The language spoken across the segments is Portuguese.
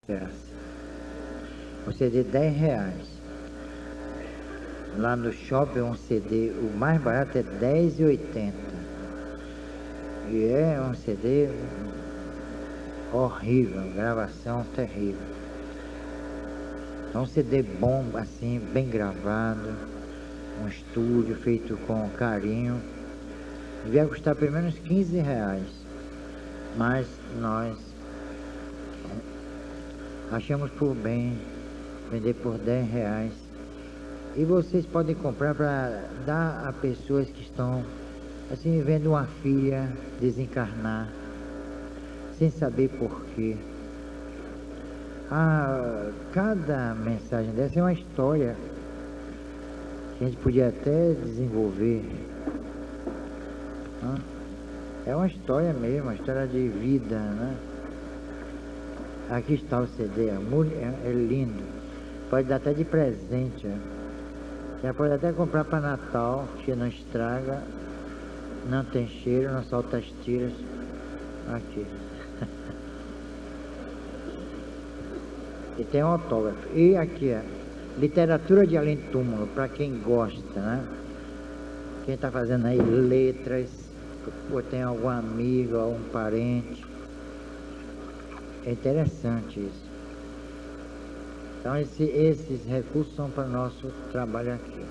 Um CD de R$10. Lá no shopping um CD, o mais barato é R$10,80. E é um CD horrível, gravação terrível. É um CD bom, assim, bem gravado, um estúdio feito com carinho. Devia custar pelo menos R$15. Mas nós achamos por bem vender por R$10. E vocês podem comprar para dar a pessoas que estão assim vendo uma filha desencarnar sem saber porquê. Cada mensagem dessa é uma história que a gente podia até desenvolver. É uma história mesmo, uma história de vida, né? Aqui está o CD, é lindo. Pode dar até de presente. Já pode até comprar para Natal, que não estraga, não tem cheiro, não solta as tiras. Aqui. E tem um autógrafo. E aqui, literatura de além túmulo, para quem gosta, né? Quem está fazendo aí letras, ou tem algum amigo, algum parente. É interessante isso. Então esses recursos são para o nosso trabalho aqui.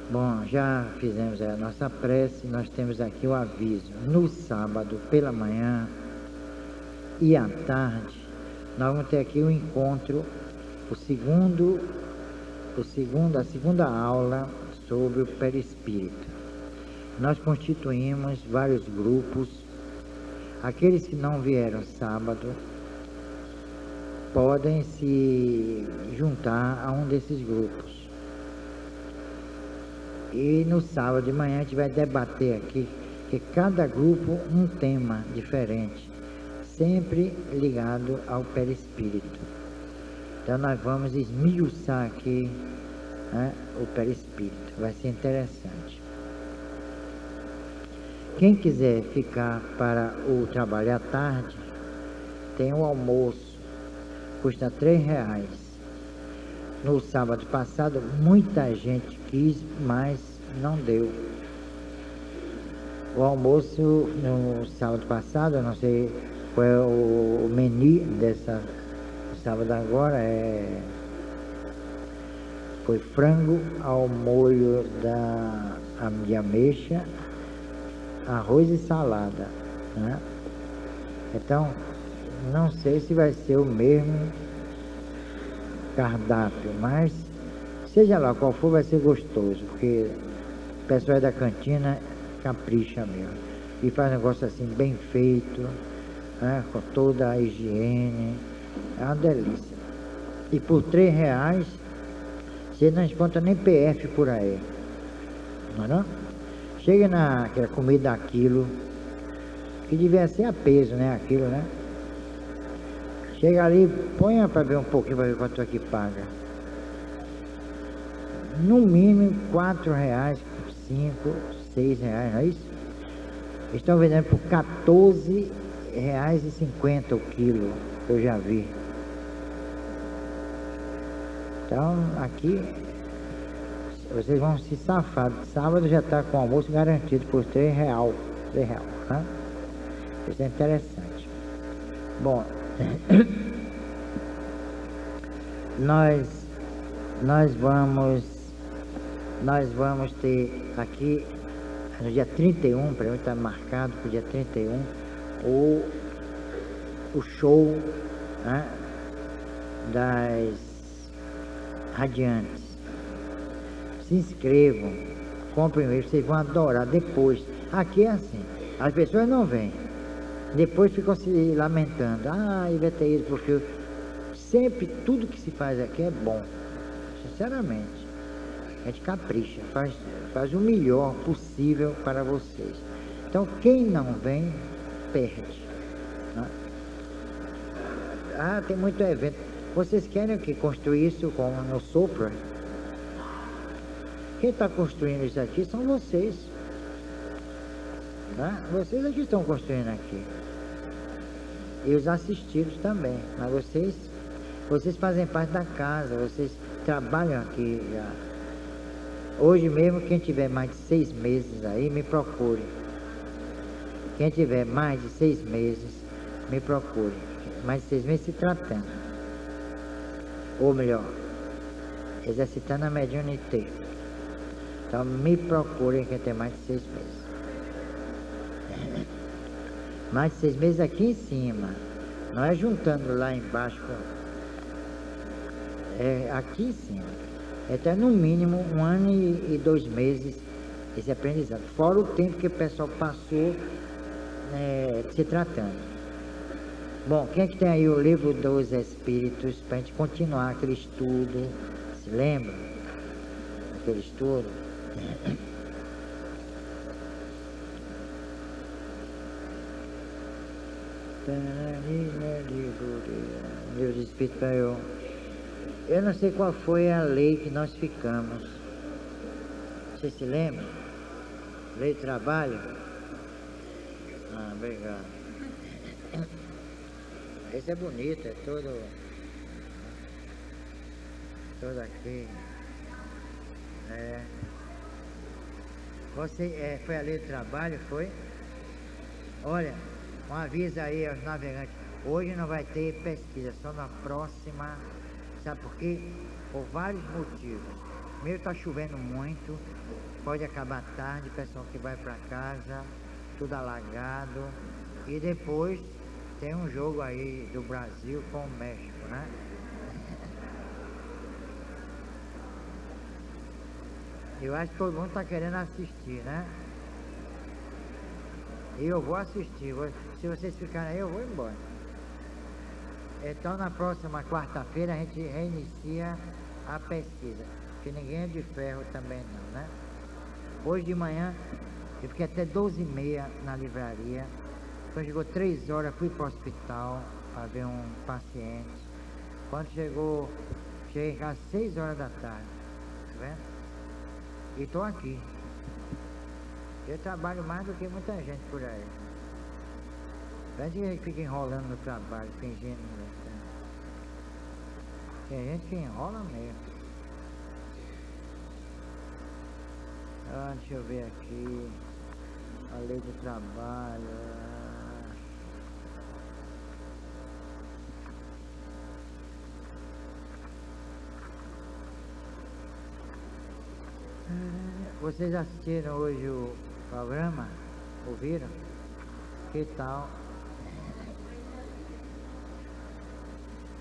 Bom, já fizemos a nossa prece, nós temos aqui o aviso. No sábado, pela manhã e à tarde, nós vamos ter aqui o encontro, a segunda aula sobre o perispírito. Nós constituímos vários grupos. Aqueles que não vieram sábado podem se juntar a um desses grupos. E no sábado de manhã a gente vai debater aqui, que cada grupo um tema diferente, sempre ligado ao perispírito. Então nós vamos esmiuçar aqui, né, o perispírito, vai ser interessante. Quem quiser ficar para o trabalho à tarde, tem o almoço, custa R$3. No sábado passado, muita gente quis, mas não deu. O almoço no sábado passado, eu não sei qual é o menu dessa sábado agora, foi frango ao molho de ameixa, arroz e salada, né? Então, não sei se vai ser o mesmo cardápio, mas seja lá qual for, vai ser gostoso, porque o pessoal da cantina capricha mesmo e faz um negócio assim bem feito, né? Com toda a higiene, é uma delícia. E por R$3 você não encontra nem PF por aí, não é não? Chega naquela comida a quilo, que devia ser a peso, né? Aquilo, né? Chega ali, põe para ver um pouquinho, para ver quanto é que paga. No mínimo R$4, R$5, R$6, não é isso? Estão vendendo por R$14,50 o quilo, que eu já vi. Então, aqui, vocês vão se safar. Sábado já está com o almoço garantido por R$3. Né? Isso é interessante. Bom, nós vamos ter aqui no dia 31, para mim está marcado para o dia 31, o show, né, das radiantes. Se inscrevam, comprem mesmo, vocês vão adorar. Depois, aqui é assim, as pessoas não vêm, depois ficam se lamentando, vai ter isso, porque sempre tudo que se faz aqui é bom, sinceramente. A gente capricha, faz o melhor possível para vocês. Então quem não vem, perde, né? Tem muito evento. Vocês querem que construir isso como no Sopra? Quem está construindo isso aqui são vocês, né? Vocês aqui estão construindo aqui. E os assistidos também. Mas vocês fazem parte da casa, vocês trabalham aqui já. Hoje mesmo, quem tiver mais de 6 meses aí, me procure. Quem tiver mais de 6 meses, me procure. Mais de 6 meses se tratando. Ou melhor, exercitando a mediunidade. Então me procurem quem tem mais de 6 meses. Mais de 6 meses aqui em cima. Não é juntando lá embaixo. É aqui em cima. Então no mínimo 1 ano e 2 meses esse aprendizado. Fora o tempo que o pessoal passou se tratando. Bom, quem é que tem aí o livro dos Espíritos para a gente continuar aquele estudo? Se lembra? Aquele estudo? Livro de Espírito para eu não sei qual foi a lei que nós ficamos. Você se lembra? Lei do trabalho? Ah, obrigado. Esse é bonito, é todo aqui. Você foi a lei do trabalho, foi? Olha, um aviso aí aos navegantes. Hoje não vai ter pesquisa, só na próxima. Sabe por quê? Por vários motivos. Primeiro, está chovendo muito, pode acabar tarde, pessoal que vai para casa, tudo alagado. E depois tem um jogo aí do Brasil com o México, né? Eu acho que todo mundo está querendo assistir, né? E eu vou assistir. Se vocês ficarem aí, eu vou embora. Então, na próxima quarta-feira, a gente reinicia a pesquisa. Porque ninguém é de ferro também não, né? Hoje de manhã, eu fiquei até 12h30 na livraria. Quando chegou 3 horas, fui para o hospital para ver um paciente. Quando cheguei em casa 6 horas da tarde. Tá vendo? E estou aqui. Eu trabalho mais do que muita gente por aí. Tem gente que fica enrolando no trabalho, fingindo. Tem gente que enrola mesmo. Deixa eu ver aqui. A lei do trabalho. Vocês assistiram hoje o programa? Ouviram? Que tal?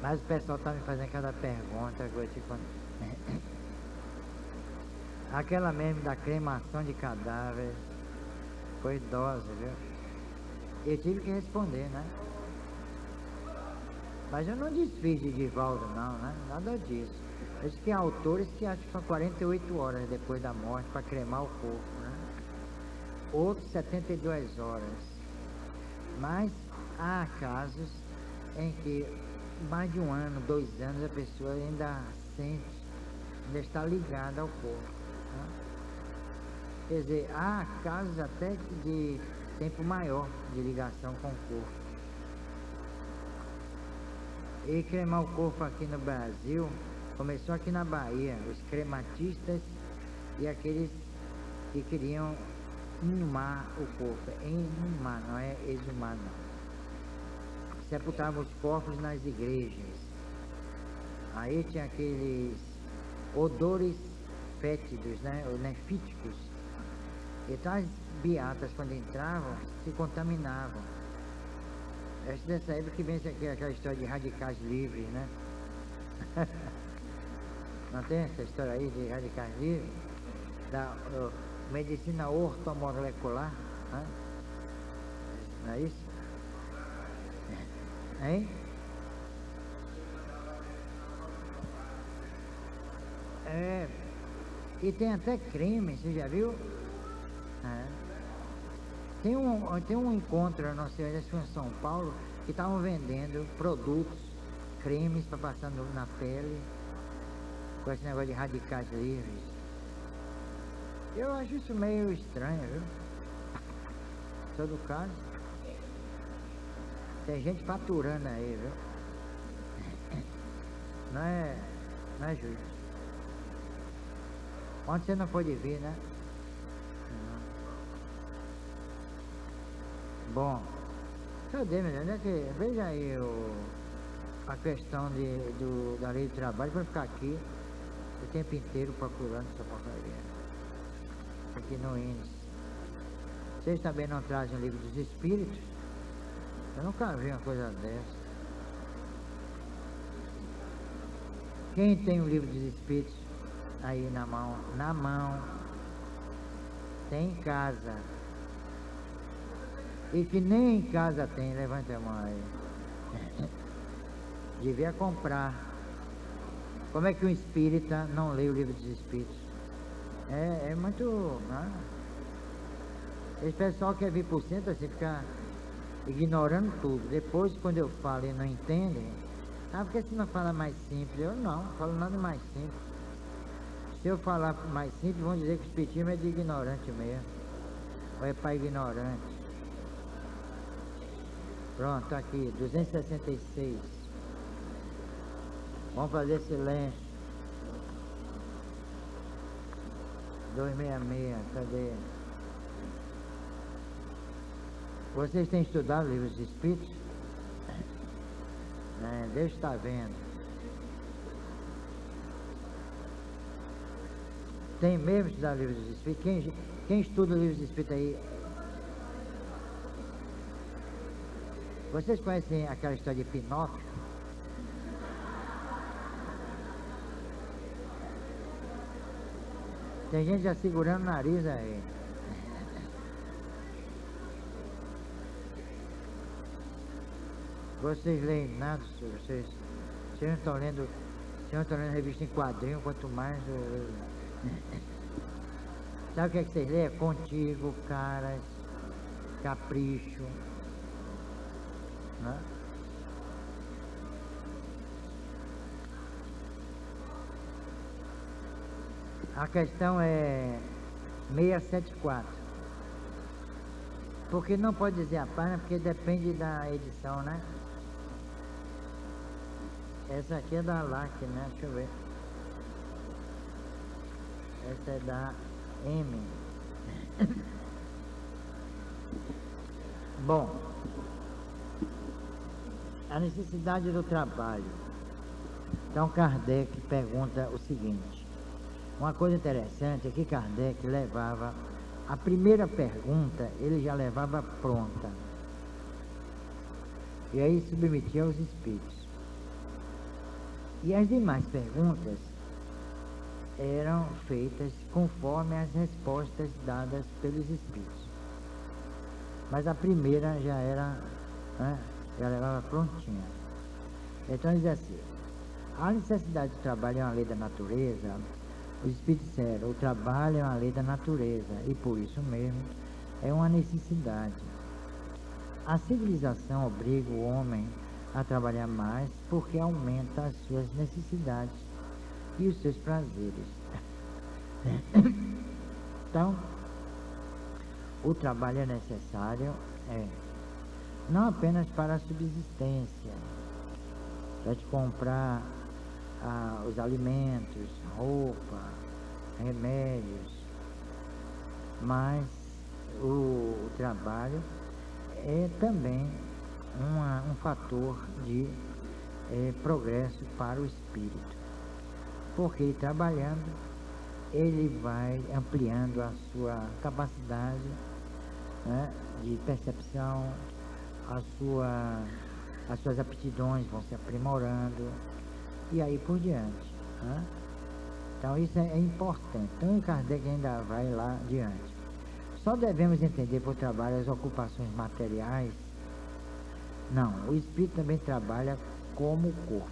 Mas o pessoal está me fazendo cada pergunta. Aquela mesmo da cremação de cadáveres. Foi idosa, viu? Eu tive que responder, né? Mas eu não desfiz de Divaldo, não, né? Nada disso. Eu disse que há autores que acham que são 48 horas depois da morte para cremar o corpo, né? Outros 72 horas. Mas há casos em que mais de 1 ano, 2 anos, a pessoa ainda sente, ainda está ligada ao corpo, né? Quer dizer, há casos até de tempo maior de ligação com o corpo. E cremar o corpo aqui no Brasil começou aqui na Bahia, os crematistas e aqueles que queriam inumar o corpo. Inumar, não é exumar, não. Sepultavam os corpos nas igrejas. Aí tinha aqueles odores fétidos, né? Ou nefíticos. Então as beatas, quando entravam, se contaminavam. Essa dessa época que vem aquela história de radicais livres, né? Não tem essa história aí de radicais livres? Da medicina ortomolecular, né? Não é isso? Hein? E tem até creme, você já viu? Tem um encontro, não sei, acho que foi em São Paulo, que estavam vendendo produtos, cremes para passar na pele, com esse negócio de radicais livres. Eu acho isso meio estranho, viu? Em todo caso. tem gente faturando aí, viu? Não é justo. Ontem você não pôde vir, né? Não. Bom, cadê, menina? Veja aí a questão da lei do trabalho para ficar aqui o tempo inteiro procurando essa porcaria. Aqui no índice. Vocês também não trazem o livro dos espíritos? Eu nunca vi uma coisa dessa. Quem tem o livro dos espíritos aí na mão? Na mão. Tem em casa. E que nem em casa tem, levanta a mão aí. Devia comprar. Como é que um espírita não lê o livro dos espíritos? É muito... Né? Esse pessoal quer vir por cento assim, ficar ignorando tudo. Depois, quando eu falo e não entendem, por que você não fala mais simples? Eu não falo nada mais simples. Se eu falar mais simples, vão dizer que o espiritismo é de ignorante mesmo. Ou é para ignorante. Pronto, aqui, 266. Vamos fazer silêncio. 266, cadê? Vocês têm estudado livros de espíritos? Deus está vendo. Tem mesmo estudado livros de espíritos? Quem estuda livros de espíritos aí? Vocês conhecem aquela história de Pinóquio? Tem gente já segurando o nariz aí. Vocês leem nada, vocês não estão lendo revista em quadrinho, quanto mais... Sabe o que é que vocês leem? Contigo, Caras, Capricho, né? A questão é 674. Porque não pode dizer a página, porque depende da edição, né? Essa aqui é da LAC, né? Deixa eu ver. Essa é da M. Bom, a necessidade do trabalho. Então Kardec pergunta o seguinte. Uma coisa interessante é que Kardec levava... A primeira pergunta, ele já levava pronta. E aí submetia aos espíritos. E as demais perguntas eram feitas conforme as respostas dadas pelos espíritos. Mas a primeira já era, já levava prontinha. Então diz assim, a necessidade do trabalho é uma lei da natureza. Os espíritos disseram, o trabalho é uma lei da natureza e por isso mesmo é uma necessidade. A civilização obriga o homem a trabalhar mais porque aumenta as suas necessidades e os seus prazeres. Então, o trabalho é necessário, não apenas para a subsistência, para te comprar os alimentos, roupa, remédios, mas o trabalho é também um fator de progresso para o espírito, porque trabalhando ele vai ampliando a sua capacidade, né, de percepção, as suas aptidões vão se aprimorando e aí por diante, né? Então isso é importante. Então o Kardec ainda vai lá adiante. Só devemos entender por trabalho as ocupações materiais? Não, o espírito também trabalha como o corpo.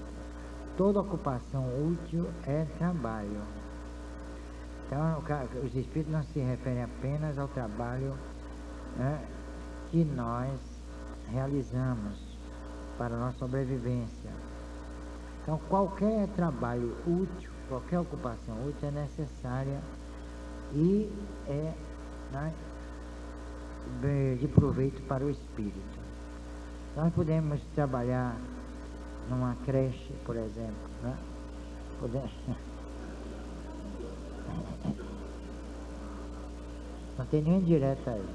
Toda ocupação útil é trabalho. Então os espíritos não se referem apenas ao trabalho, né, que nós realizamos para a nossa sobrevivência. Então qualquer trabalho útil, qualquer ocupação útil é necessária e é, né, de proveito para o espírito. Nós podemos trabalhar numa creche, por exemplo, né? Podemos... Não tem nenhum indireta aí.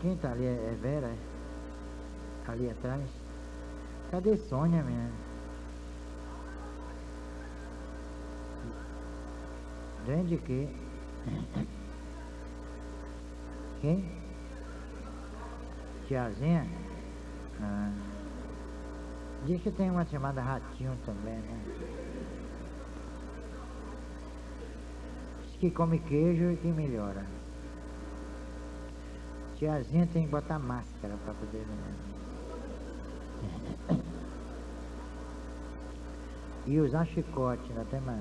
Quem está ali é Vera? Ali atrás? Cadê Sônia, minha? Grande que? Quem? Tiazinha? Ah. Diz que tem uma chamada Ratinho também, né? Diz que come queijo e que melhora. Tiazinha tem que botar máscara para poder... E usar chicote, não tem mais.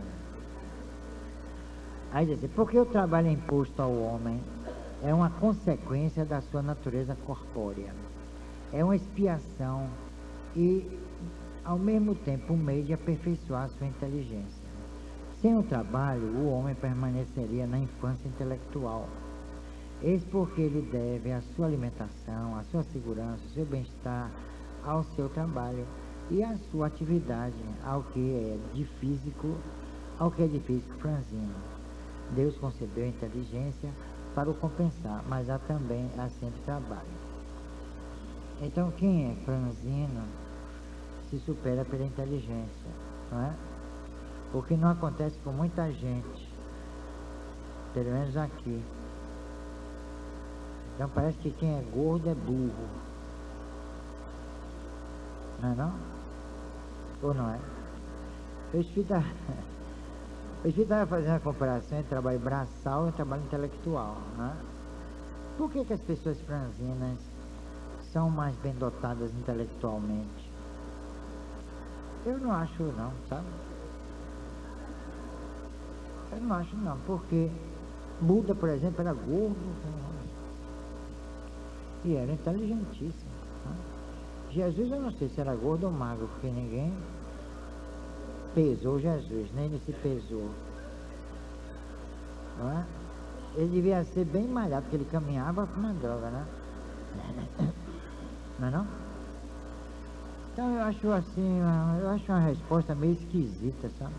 Aí diz assim, porque o trabalho imposto ao homem é uma consequência da sua natureza corpórea. É uma expiação e, ao mesmo tempo, um meio de aperfeiçoar a sua inteligência. Sem o trabalho, o homem permaneceria na infância intelectual. Eis porque ele deve a sua alimentação, a sua segurança, o seu bem-estar ao seu trabalho e a sua atividade ao que é de físico franzino. Deus concebeu a inteligência para o compensar, mas há sempre trabalho. Então quem é franzino se supera pela inteligência, não é? O que não acontece com muita gente, pelo menos aqui. Então parece que quem é gordo é burro. Não é não? Ou não é? Eu estava fazendo a comparação entre trabalho braçal e trabalho intelectual, né? Por que as pessoas franzinas são mais bem dotadas intelectualmente? Eu não acho não, sabe? Eu não acho não, porque Buda, por exemplo, era gordo e era inteligentíssimo, né? Jesus, eu não sei se era gordo ou magro, porque ninguém pesou Jesus, nem ele se pesou, não é? Ele devia ser bem malhado, porque ele caminhava com uma droga, né? Não é não? Então eu acho assim, eu acho uma resposta meio esquisita, sabe?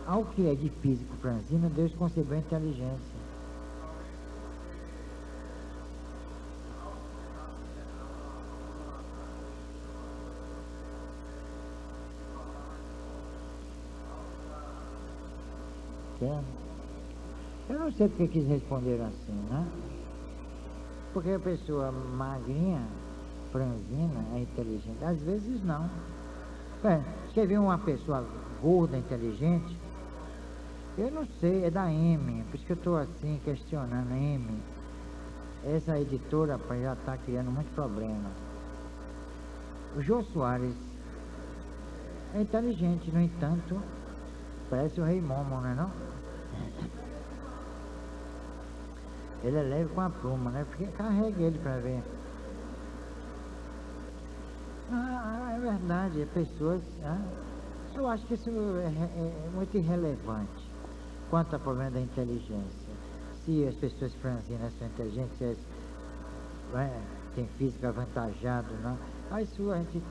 Ao que é de físico franzino, Deus concebeu a inteligência. Eu não sei porque quis responder assim, né? Porque a pessoa magrinha, franzina, é inteligente. Às vezes não. Você viu uma pessoa gorda, inteligente? Eu não sei, é da M, por isso que eu estou assim questionando a M. Essa editora já está criando muito problema. O Jô Soares é inteligente, no entanto, parece o Rei Momo, não é não? Ele é leve com a pluma, né? Porque carrega ele para ver. É verdade, é pessoas... eu acho que isso é muito irrelevante quanto ao problema da inteligência. Se as pessoas franzinas são inteligentes, se elas têm físico avantajado, não? Isso a gente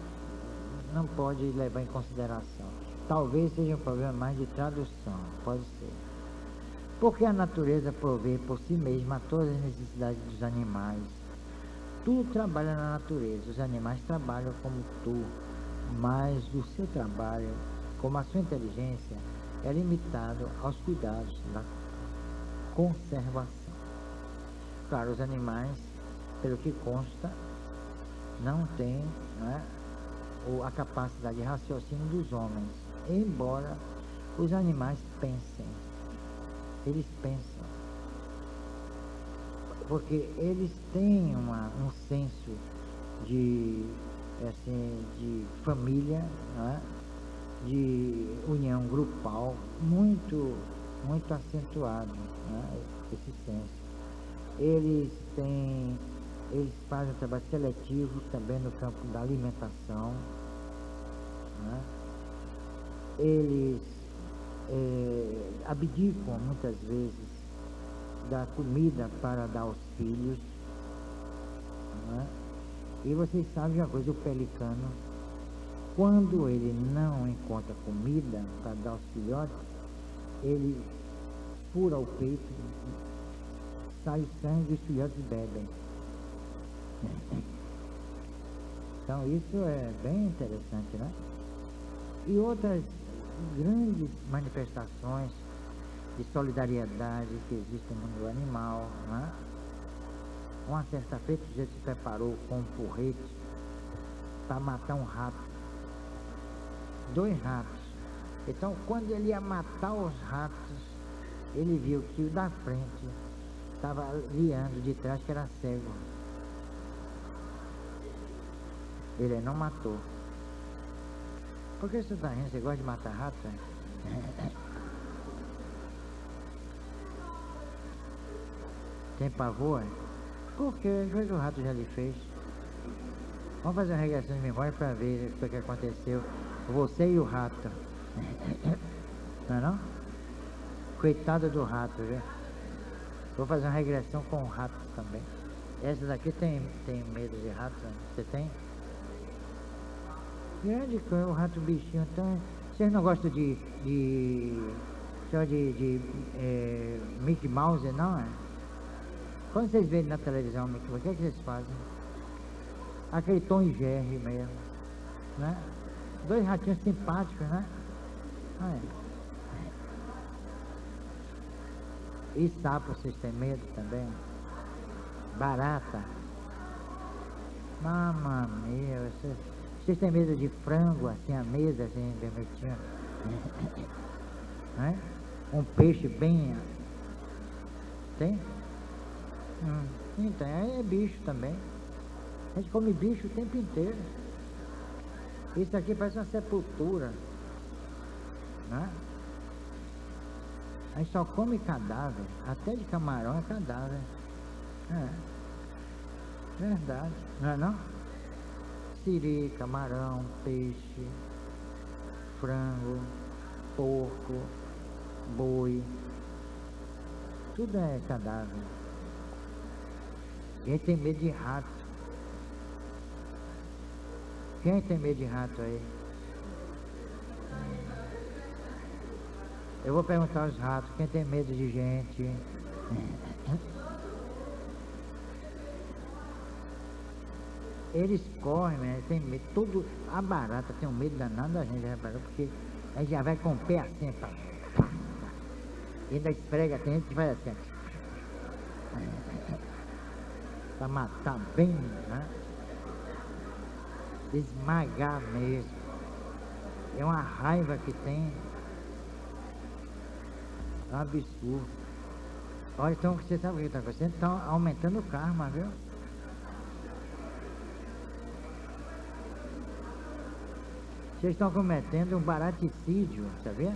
não pode levar em consideração. Talvez seja um problema mais de tradução, pode ser. Porque a natureza provê por si mesma todas as necessidades dos animais. Tudo trabalha na natureza, os animais trabalham como tu, mas o seu trabalho, como a sua inteligência, é limitado aos cuidados da conservação. Claro, os animais, pelo que consta, não têm, a capacidade de raciocínio dos homens, embora os animais pensem. Eles pensam, porque eles têm um senso de família, de união grupal muito acentuado, esse senso. Eles fazem um trabalho seletivo também no campo da alimentação, eles abdicam muitas vezes da comida para dar aos filhos, não é? E vocês sabem uma coisa, o pelicano, quando ele não encontra comida para dar aos filhotes, ele fura o peito, sai o sangue e os filhotes bebem. Então isso é bem interessante, né? E outras grandes manifestações de solidariedade que existem no mundo animal, né? Uma certa feita o sujeito se preparou com um porrete para matar um rato, 2 ratos. Então quando ele ia matar os ratos, ele viu que o da frente estava guiando, de trás que era cego. Ele não matou. Por que você está rindo? Você gosta de matar rato? Tem pavor? Por quê? O que o rato já lhe fez? Vamos fazer uma regressão de memória para ver o que aconteceu. Você e o rato. Não é não? Coitado do rato, viu? Vou fazer uma regressão com o rato também. Essa daqui tem medo de rato? Você tem? Grande coisa, o rato bichinho. Então, vocês não gostam de Mickey Mouse, não é? Quando vocês veem na televisão Mickey Mouse, o que é que vocês fazem? Aquele Tom e Jerry mesmo, né? 2 ratinhos simpáticos, né? Ah, é. E sapo, vocês têm medo também? Barata? Mamma mia, vocês têm medo de frango, assim, a mesa, assim, bem bonitinho? Né? Um peixe bem... Tem? Então, é bicho também. A gente come bicho o tempo inteiro. Isso aqui parece uma sepultura, né? A gente só come cadáver, até de camarão é cadáver. É, verdade, não é não? Siri, camarão, peixe, frango, porco, boi, tudo é cadáver. E a gente tem medo de rato. Quem tem medo de rato aí? Eu vou perguntar aos ratos, quem tem medo de gente? Eles correm, né? Tem medo. Tudo, a barata tem um medo danado da gente, porque a gente já vai com o pé assim, pá, pá, pá. E ainda esfrega, tem gente que faz assim, para matar bem, né? Esmagar mesmo. É uma raiva que tem. É um absurdo. Olha, então você sabe o que está acontecendo? Estão aumentando o karma, viu? Vocês estão cometendo um baraticídio, sabia?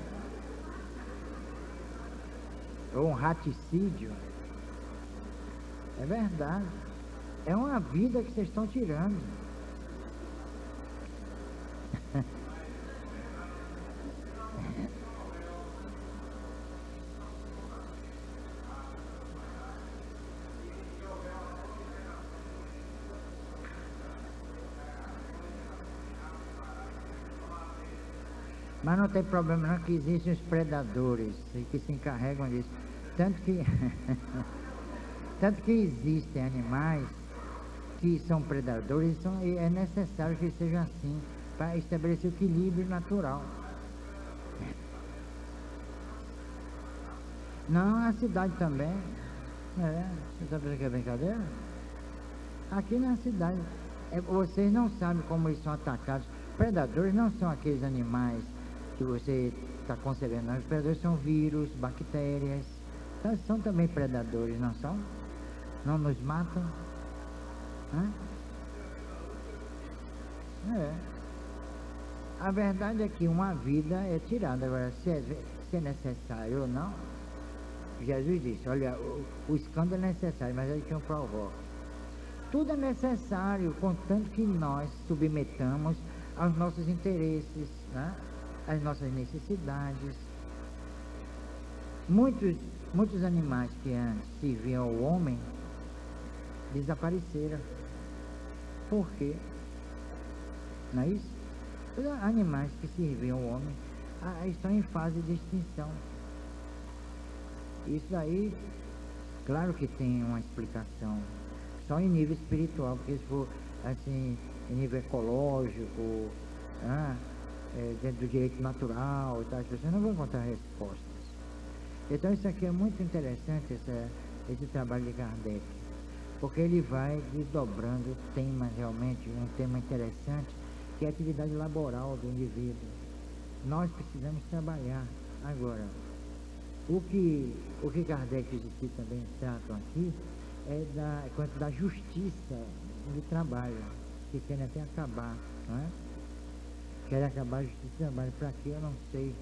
Ou um raticídio. É verdade. É uma vida que vocês estão tirando. Mas não tem problema não, que existem os predadores que se encarregam disso. Tanto que existem animais que são predadores e é necessário que sejam assim para estabelecer o equilíbrio natural. Não, a cidade também. Você está pensando que é brincadeira? Aqui na cidade, vocês não sabem como eles são atacados. Predadores não são aqueles animais que você está concebendo, não. Os predadores são vírus, bactérias. Então, são também predadores, não são? Não nos matam? A verdade é que uma vida é tirada. Agora, se é necessário ou não, Jesus disse, olha, o escândalo é necessário, mas ele que não provoca. Tudo é necessário, contanto que nós submetamos aos nossos interesses, né? Às nossas necessidades. Muitos muitos animais que antes serviam ao homem desapareceram. Por quê? Não é isso? Os animais que serviam ao homem estão em fase de extinção. Isso aí, claro que tem uma explicação, só em nível espiritual, porque se for assim, em nível ecológico, dentro do direito natural e tal, as pessoas não vão encontrar respostas. Então isso aqui é muito interessante, esse trabalho de Kardec, porque ele vai desdobrando temas, realmente, um tema interessante, que é a atividade laboral do indivíduo. Nós precisamos trabalhar. Agora, o que Kardec e os espíritos também tratam aqui é quanto da justiça de trabalho, que querem até acabar, não é? Querem acabar a justiça de trabalho. Para quê? Eu não sei.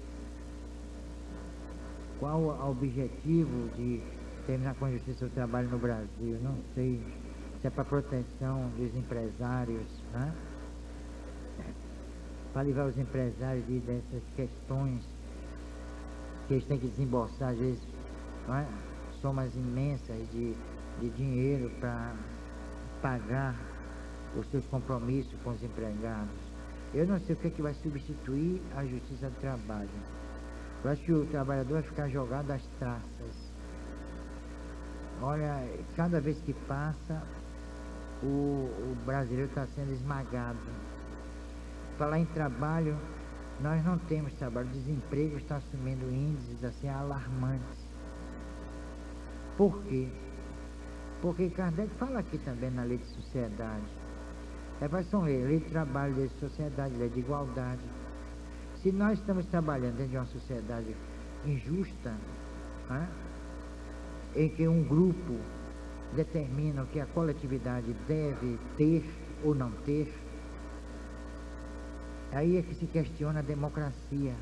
Qual o objetivo de terminar com a justiça do trabalho no Brasil? Não sei. Se é para proteção dos empresários, né? Para livrar os empresários dessas questões que eles têm que desembolsar, às vezes, não é? Somas imensas de dinheiro para pagar os seus compromissos com os empregados. Eu não sei o que vai substituir a justiça do trabalho. Eu acho que o trabalhador vai ficar jogado às traças. Olha, cada vez que passa, o brasileiro está sendo esmagado. Falar em trabalho, nós não temos trabalho. O desemprego está assumindo índices assim alarmantes. Por quê? Porque Kardec fala aqui também na lei de sociedade. São lei de trabalho, lei de sociedade, lei de igualdade. Se nós estamos trabalhando dentro de uma sociedade injusta, né, em que um grupo determina o que a coletividade deve ter ou não ter, aí é que se questiona a democracia.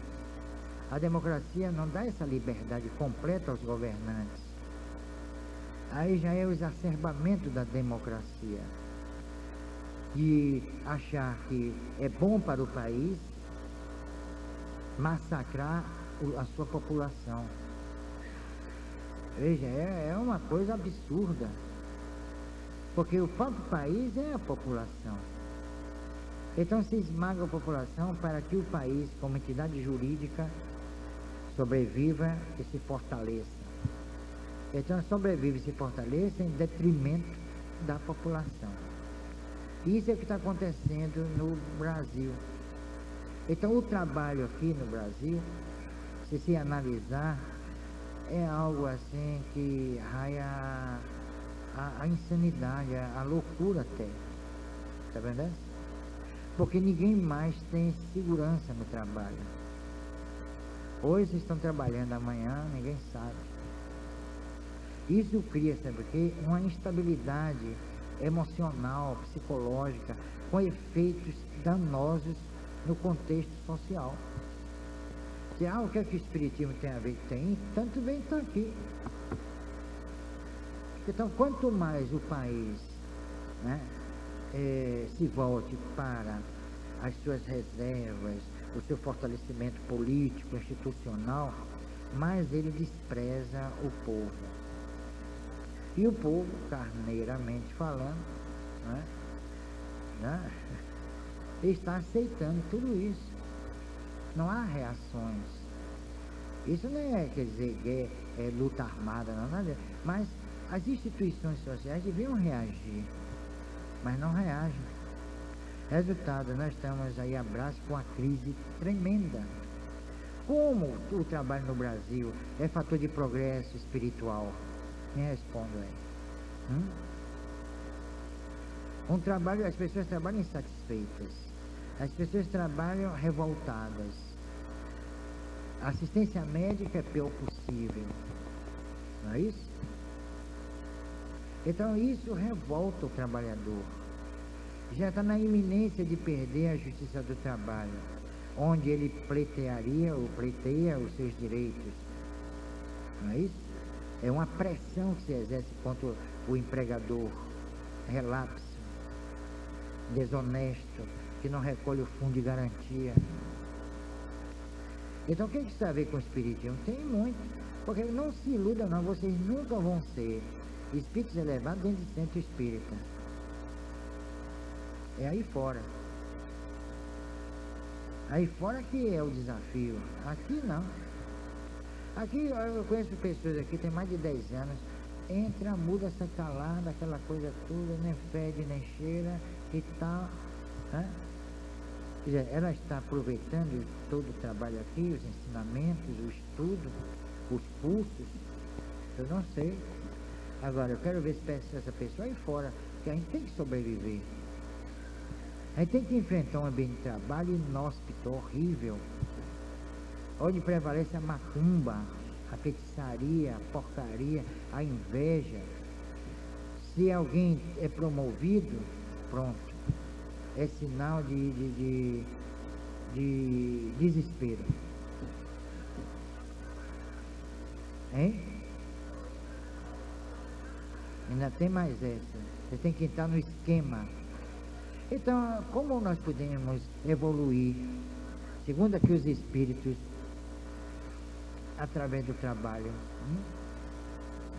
A democracia não dá essa liberdade completa aos governantes. Aí já é o exacerbamento da democracia, de achar que é bom para o país massacrar a sua população. Veja, é uma coisa absurda, porque o próprio país é a população. Então se esmaga a população para que o país, como entidade jurídica, sobreviva e se fortaleça. Então sobrevive e se fortaleça em detrimento da população. Isso é o que está acontecendo no Brasil. Então o trabalho aqui no Brasil, se analisar, é algo assim que raia a insanidade, a loucura até. Está vendo? Porque ninguém mais tem segurança no trabalho. Hoje estão trabalhando, amanhã ninguém sabe. Isso cria, sabe o quê? Uma instabilidade emocional, psicológica, com efeitos danosos no contexto social. O que é que o espiritismo tem a ver? Tem, tanto bem está aqui. Então, quanto mais o país, né, se volte para as suas reservas, o seu fortalecimento político, institucional, mais ele despreza o povo. E o povo, carneiramente falando, está aceitando tudo isso. Não há reações. Isso não quer dizer que é luta armada, não, nada. Mas as instituições sociais deviam reagir, mas não reagem. Resultado, nós estamos aí a braço com uma crise tremenda. Como o trabalho no Brasil é fator de progresso espiritual? Quem responde aí? As pessoas trabalham insatisfeitas. As pessoas trabalham revoltadas. A assistência médica é pior possível. Não é isso? Então isso revolta o trabalhador. Já está na iminência de perder a justiça do trabalho, onde ele pleiteia os seus direitos. Não é isso? É uma pressão que se exerce contra o empregador relapso, desonesto, que não recolhe o fundo de garantia. Então o que isso tem a ver com o espiritismo? Tem muito. Porque não se iludam não, vocês nunca vão ser espíritos elevados dentro de centro espírita. É aí fora. Aí fora que é o desafio. Aqui não. Aqui eu conheço pessoas aqui, tem mais de 10 anos, entra, muda essa calada, aquela coisa toda, nem fede, nem cheira e tal. Né? Quer dizer, ela está aproveitando todo o trabalho aqui, os ensinamentos, o estudo, os cursos, eu não sei. Agora, eu quero ver se essa pessoa aí fora, que a gente tem que sobreviver. A gente tem que enfrentar um ambiente de trabalho inóspito, horrível, onde prevalece a macumba, a feitiçaria, a porcaria, a inveja. Se alguém é promovido, pronto, é sinal de desespero. Hein? Ainda tem mais essa. Você tem que entrar no esquema. Então, como nós podemos evoluir, segundo aqui os espíritos, através do trabalho?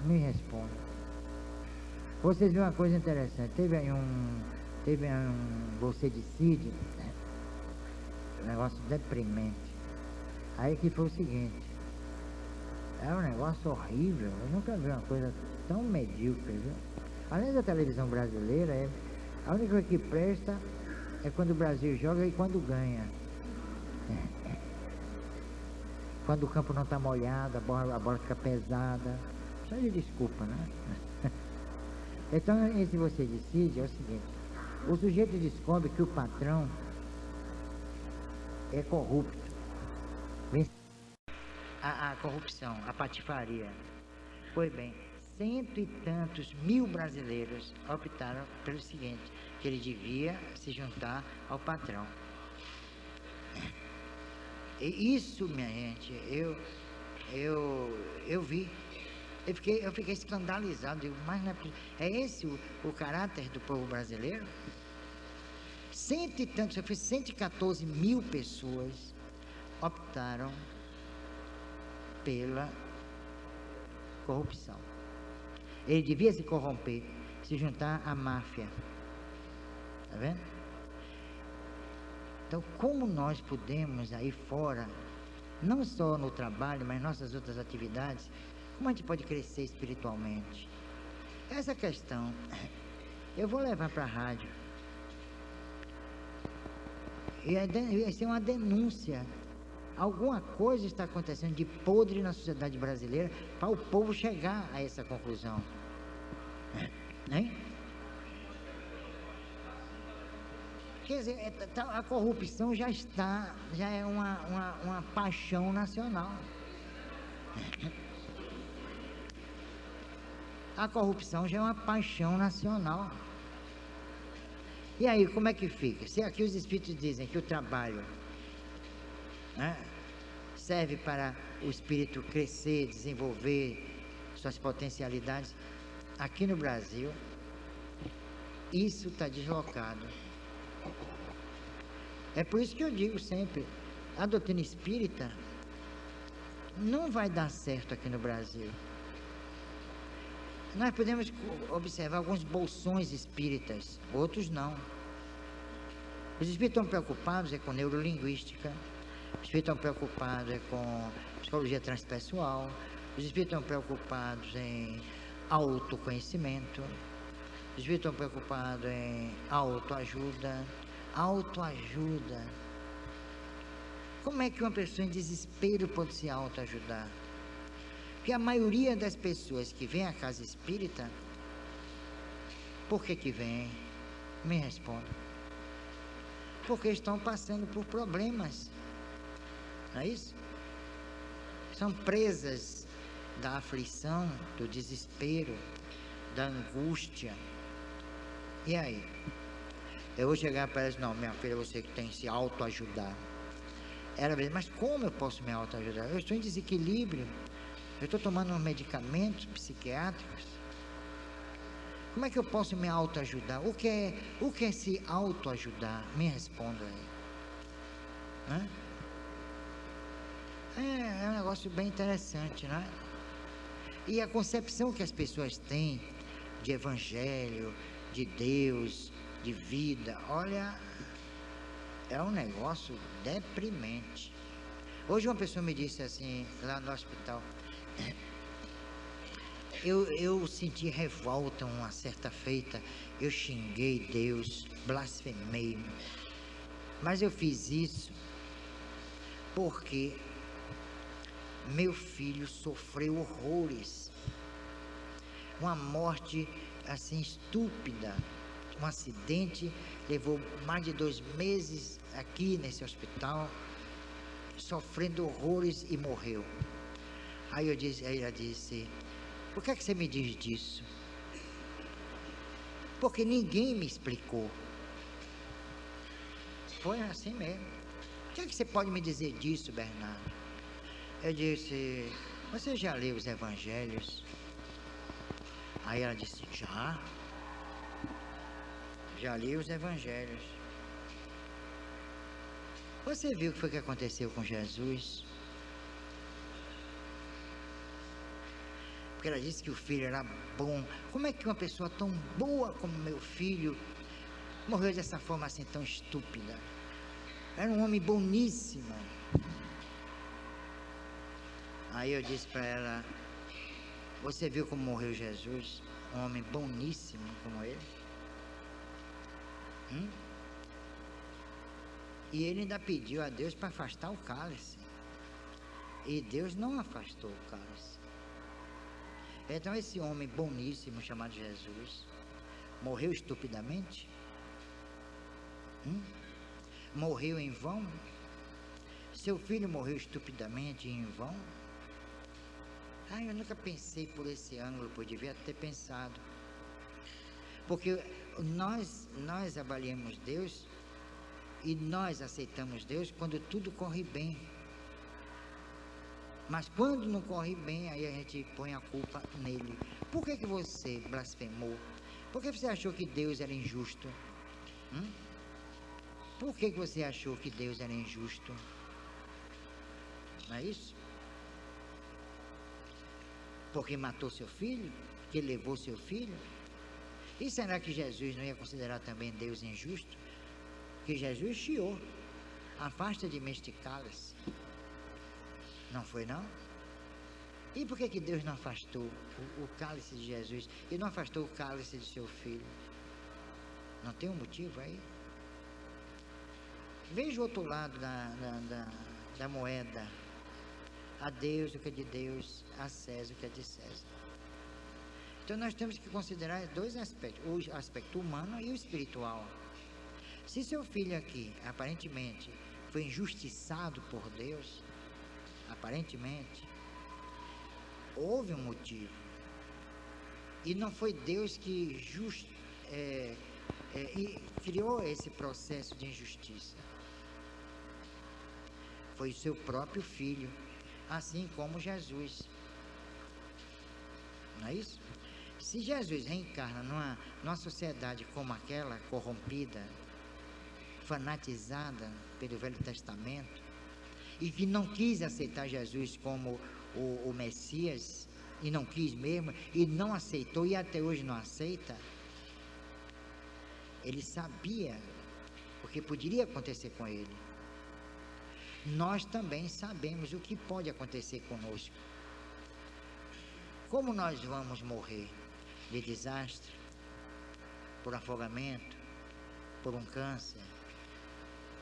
Me responda. Vocês viram uma coisa interessante. Teve aí um Você Decide, um negócio deprimente. Aí que foi o seguinte, é um negócio horrível. Eu nunca vi uma coisa tão medíocre, viu? Além da televisão brasileira, a única coisa que presta é quando o Brasil joga e quando ganha. Quando o campo não está molhado, a bola fica pesada. Só de desculpa, né? Então, esse Você Decide é o seguinte: o sujeito descobre que o patrão é corrupto. A corrupção, a patifaria. Pois bem, 100 e tantos mil brasileiros optaram pelo seguinte, que ele devia se juntar ao patrão. E isso, minha gente, eu vi. Eu fiquei escandalizado. Digo, mas não é esse o caráter do povo brasileiro? 100 e tantos, eu fiz 114 mil pessoas optaram pela corrupção. Ele devia se corromper, se juntar à máfia. Está vendo? Então, como nós podemos aí fora, não só no trabalho, mas em nossas outras atividades, como a gente pode crescer espiritualmente? Essa questão, eu vou levar para a rádio. E vai ser uma denúncia. Alguma coisa está acontecendo de podre na sociedade brasileira para o povo chegar a essa conclusão. Hein? Quer dizer, a corrupção já é uma paixão nacional. A corrupção já é uma paixão nacional. E aí, como é que fica? Se aqui os espíritos dizem que o trabalho, né, serve para o espírito crescer, desenvolver suas potencialidades, aqui no Brasil, isso está deslocado. É por isso que eu digo sempre, a doutrina espírita não vai dar certo aqui no Brasil. Nós podemos observar alguns bolsões espíritas, outros não. Os espíritos estão preocupados com neurolinguística, os espíritos estão preocupados com psicologia transpessoal, os espíritos estão preocupados em autoconhecimento, os espíritos estão preocupados em autoajuda. Autoajuda. Como é que uma pessoa em desespero pode se autoajudar? Porque a maioria das pessoas que vêm à casa espírita, por que vêm? Me responda. Porque estão passando por problemas. Não é isso? São presas da aflição, do desespero, da angústia. E aí? Eu vou chegar para elas, não, minha filha, você que tem que se autoajudar. Ela vai dizer, mas como eu posso me autoajudar? Eu estou em desequilíbrio. Eu estou tomando medicamentos psiquiátricos. Como é que eu posso me autoajudar? O que é se autoajudar? Me responda aí. É um negócio bem interessante, não é? E a concepção que as pessoas têm de evangelho, de Deus, de vida, olha, é um negócio deprimente. Hoje uma pessoa me disse assim, lá no hospital, eu senti revolta uma certa feita, eu xinguei Deus, blasfemei, mas eu fiz isso porque meu filho sofreu horrores, uma morte assim estúpida, um acidente, levou mais de 2 meses aqui nesse hospital, sofrendo horrores e morreu. Aí ela disse, por que você me diz disso? Porque ninguém me explicou. Foi assim mesmo. O que você pode me dizer disso, Bernardo? Eu disse, você já leu os evangelhos? Aí ela disse, já li os evangelhos. Você viu o que foi que aconteceu com Jesus? Porque ela disse que o filho era bom. Como é que uma pessoa tão boa como meu filho morreu dessa forma assim tão estúpida? Era um homem boníssimo. Aí eu disse para ela, você viu como morreu Jesus? Um homem boníssimo como ele? E ele ainda pediu a Deus para afastar o cálice. E Deus não afastou o cálice. Então esse homem boníssimo chamado Jesus morreu estupidamente? Morreu em vão? Seu filho morreu estupidamente e em vão? Eu nunca pensei por esse ângulo, eu devia ter pensado. Porque nós avaliamos Deus e nós aceitamos Deus quando tudo corre bem. Mas quando não corre bem, aí a gente põe a culpa nele. Por que você blasfemou? Por que você achou que Deus era injusto? Por que você achou que Deus era injusto? Não é isso? Porque matou seu filho? Que levou seu filho? E será que Jesus não ia considerar também Deus injusto? Que Jesus chiou, afasta de mim este cálice. Não foi não? E por que Deus não afastou o cálice de Jesus e não afastou o cálice de seu filho? Não tem um motivo aí? Veja o outro lado da moeda. A Deus o que é de Deus, a César o que é de César. Então nós temos que considerar 2 aspectos, o aspecto humano e o espiritual. Se seu filho aqui, aparentemente, foi injustiçado por Deus, aparentemente, houve um motivo. E não foi Deus que criou esse processo de injustiça. Foi o seu próprio filho, assim como Jesus. Não é isso? Se Jesus reencarna numa sociedade como aquela, corrompida, fanatizada pelo Velho Testamento, e que não quis aceitar Jesus como o Messias, e não quis mesmo, e não aceitou, e até hoje não aceita, ele sabia o que poderia acontecer com ele. Nós também sabemos o que pode acontecer conosco. Como nós vamos morrer? De desastre, por afogamento, por um câncer,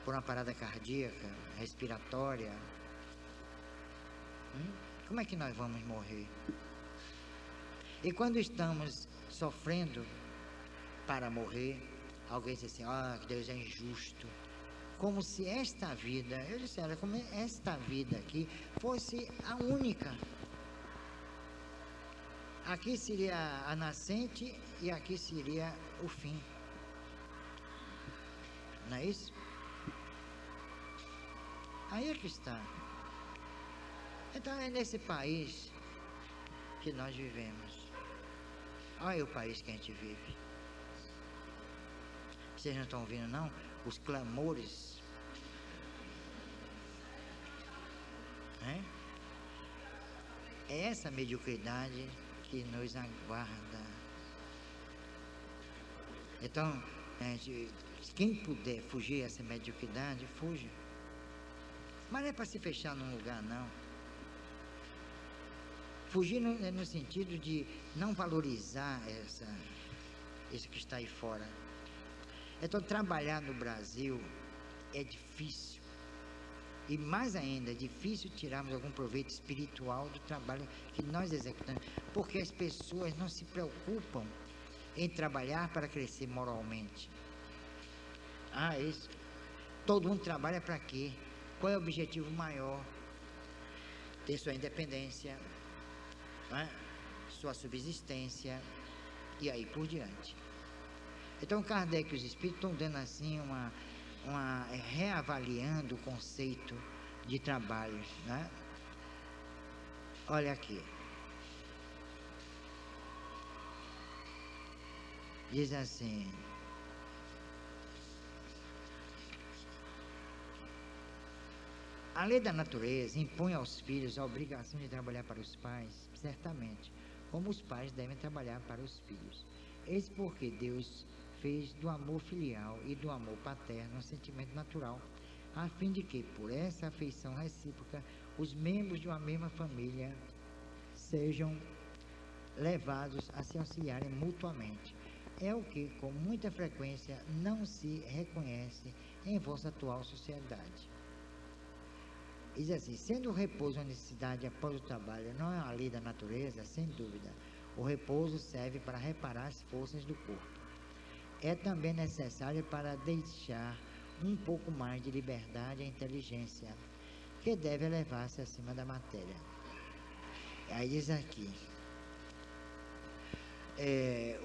por uma parada cardíaca, respiratória. Como é que nós vamos morrer? E quando estamos sofrendo para morrer, alguém diz assim, que Deus é injusto. Como se esta vida, eu disse, como esta vida aqui fosse a única. Aqui seria a nascente e aqui seria o fim. Não é isso? Aí é que está. Então é nesse país que nós vivemos. Olha o país que a gente vive. Vocês não estão ouvindo não? Os clamores. é essa mediocridade que nos aguarda. Então, quem puder fugir dessa mediocridade, fuja. Mas não é para se fechar num lugar, não. Fugir no sentido de não valorizar isso que está aí fora. Então, trabalhar no Brasil é difícil. E mais ainda, é difícil tirarmos algum proveito espiritual do trabalho que nós executamos. Porque as pessoas não se preocupam em trabalhar para crescer moralmente. Isso. Todo mundo trabalha para quê? Qual é o objetivo maior? Ter sua independência, sua subsistência, e aí por diante. Então Kardec e os Espíritos estão dando assim reavaliando o conceito de trabalho, né? Olha aqui. Diz assim: a lei da natureza impõe aos filhos a obrigação de trabalhar para os pais, certamente, como os pais devem trabalhar para os filhos. Eis porque Deus fez do amor filial e do amor paterno um sentimento natural, a fim de que, por essa afeição recíproca, os membros de uma mesma família sejam levados a se auxiliarem mutuamente. É o que, com muita frequência, não se reconhece em vossa atual sociedade. Diz assim: sendo o repouso uma necessidade após o trabalho, não é uma lei da natureza, sem dúvida. O repouso serve para reparar as forças do corpo. É também necessário para deixar um pouco mais de liberdade à inteligência, que deve elevar-se acima da matéria. Aí diz aqui: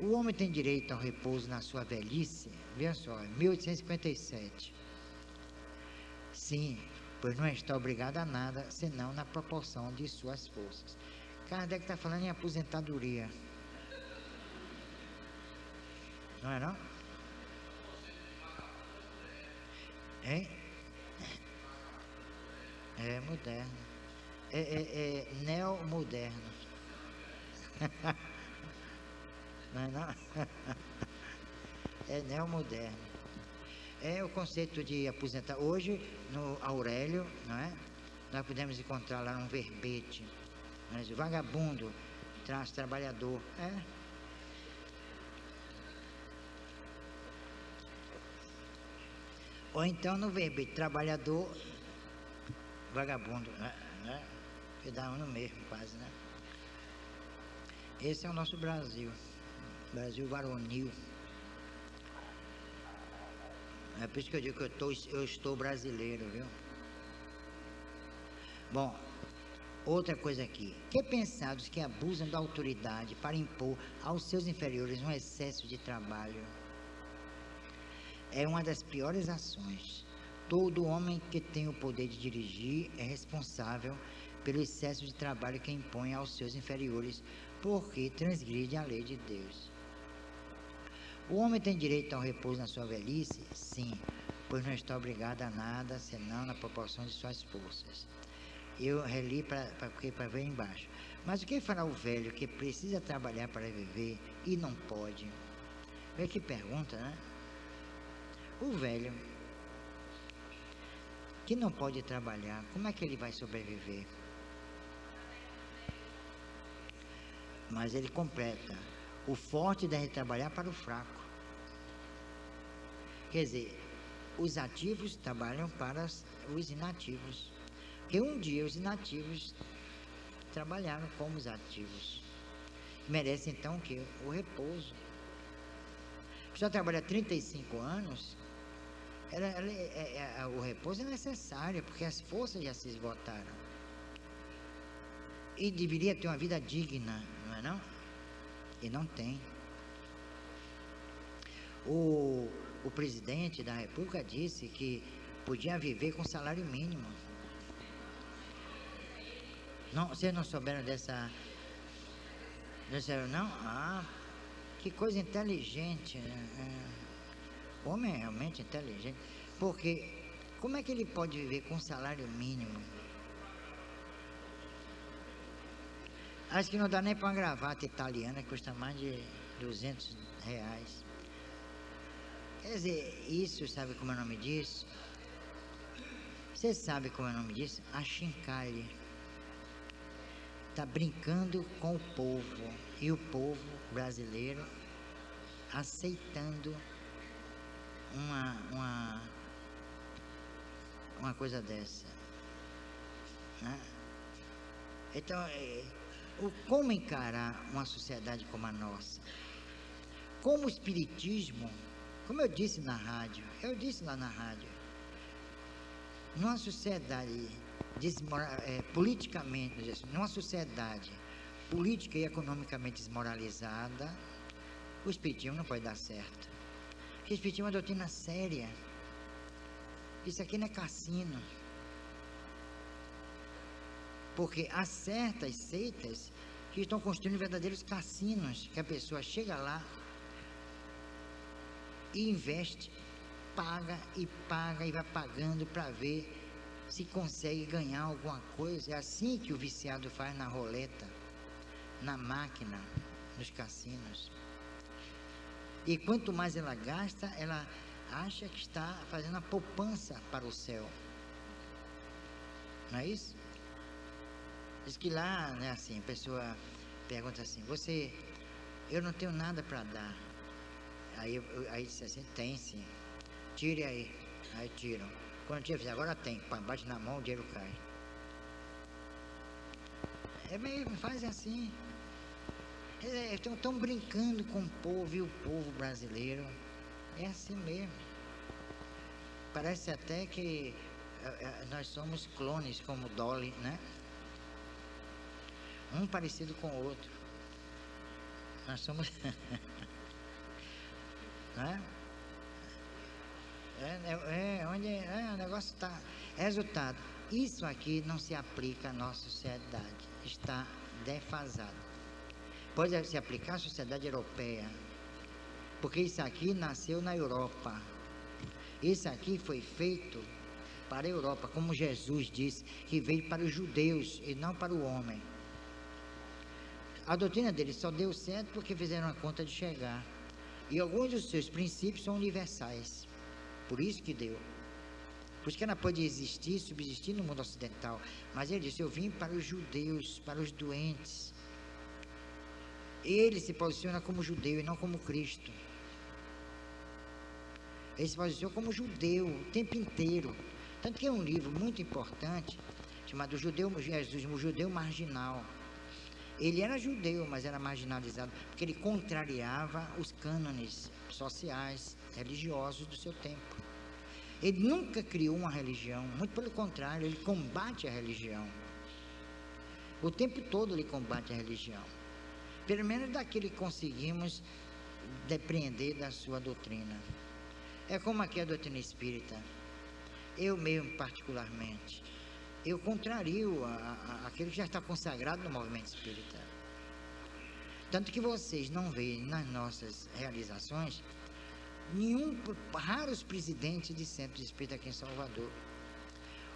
o homem tem direito ao repouso na sua velhice. Veja só, 1857. Sim, pois não está obrigado a nada, senão na proporção de suas forças. Kardec está falando em aposentadoria. Não é não? Hein? É moderno. É neomoderno. Não é não? É neomoderno. É o conceito de aposentar. Hoje, no Aurélio, não é? Nós podemos encontrar lá um verbete. Mas o vagabundo traz trabalhador. Ou então no verbete trabalhador, vagabundo, né? Que dá um no mesmo quase, né? Esse é o nosso Brasil. Brasil varonil. É por isso que eu digo que eu estou brasileiro, viu? Bom, outra coisa aqui. Que pensados que abusam da autoridade para impor aos seus inferiores um excesso de trabalho? É uma das piores ações. Todo homem que tem o poder de dirigir é responsável pelo excesso de trabalho que impõe aos seus inferiores, porque transgride a lei de Deus. O homem tem direito ao repouso na sua velhice? Sim, pois não está obrigado a nada, senão na proporção de suas forças. Eu reli para ver embaixo. Mas o que fará o velho que precisa trabalhar para viver e não pode? Vê que pergunta, né? O velho que não pode trabalhar, como é que ele vai sobreviver? Mas ele completa: o forte deve trabalhar para o fraco. Quer dizer, os ativos trabalham para os inativos. Porque um dia os inativos trabalharam como os ativos. Merece então o quê? O repouso. A pessoa trabalha 35 anos, o repouso é necessário, porque as forças já se esgotaram. E deveria ter uma vida digna, não é não? E não tem. O presidente da República disse que podia viver com salário mínimo. Não, vocês não souberam dessa... Não souberam, não? Que coisa inteligente, né? O homem é realmente inteligente. Porque como é que ele pode viver com salário mínimo? Acho que não dá nem para uma gravata italiana, custa mais de R$200. Quer dizer, isso, sabe como é o nome disso? Você sabe como é o nome disso? Achincalhe. Está brincando com o povo. E o povo brasileiro aceitando uma coisa dessa, né? Então, como encarar uma sociedade como a nossa? Como o espiritismo, como eu disse na rádio, lá na rádio, numa sociedade politicamente, numa sociedade política e economicamente desmoralizada, o espiritismo não pode dar certo. Porque o espiritismo é uma doutrina séria. Isso aqui não é cassino. Porque há certas seitas que estão construindo verdadeiros cassinos, que a pessoa chega lá e investe, paga e vai pagando para ver se consegue ganhar alguma coisa. É assim que o viciado faz na roleta, na máquina, nos cassinos. E quanto mais ela gasta, ela acha que está fazendo a poupança para o céu. Não é isso? Diz que lá, né, assim, a pessoa pergunta assim, eu não tenho nada para dar. Aí disse assim, tem sim. Tire aí. Aí tiram. Quando tira, agora tem. Bate na mão, o dinheiro cai. É mesmo, faz assim. Estão brincando com o povo e o povo brasileiro. É assim mesmo. Parece até que nós somos clones, como Dolly, né? Um parecido com o outro. Nós somos... né? O negócio está... Resultado, isso aqui não se aplica à nossa sociedade. Está defasado. Pode se aplicar à sociedade europeia, porque isso aqui nasceu na Europa. Isso aqui foi feito para a Europa, como Jesus disse, que veio para os judeus e não para o homem. A doutrina dele só deu certo porque fizeram a conta de chegar. E alguns dos seus princípios são universais. Por isso que deu. Por isso que ela pode existir, subsistir no mundo ocidental. Mas ele disse, eu vim para os judeus, para os doentes. Ele se posiciona como judeu e não como Cristo. Ele se posiciona como judeu o tempo inteiro. Tanto que é um livro muito importante, chamado Jesus, o Judeu Marginal. Ele era judeu, mas era marginalizado, porque ele contrariava os cânones sociais, religiosos do seu tempo. Ele nunca criou uma religião, muito pelo contrário, ele combate a religião. O tempo todo ele combate a religião. Pelo menos daquilo que conseguimos depreender da sua doutrina. É como aqui a doutrina espírita. Eu mesmo, particularmente, eu contrario aquilo que já está consagrado no movimento espírita. Tanto que vocês não veem nas nossas realizações raros presidentes de centros espíritas aqui em Salvador,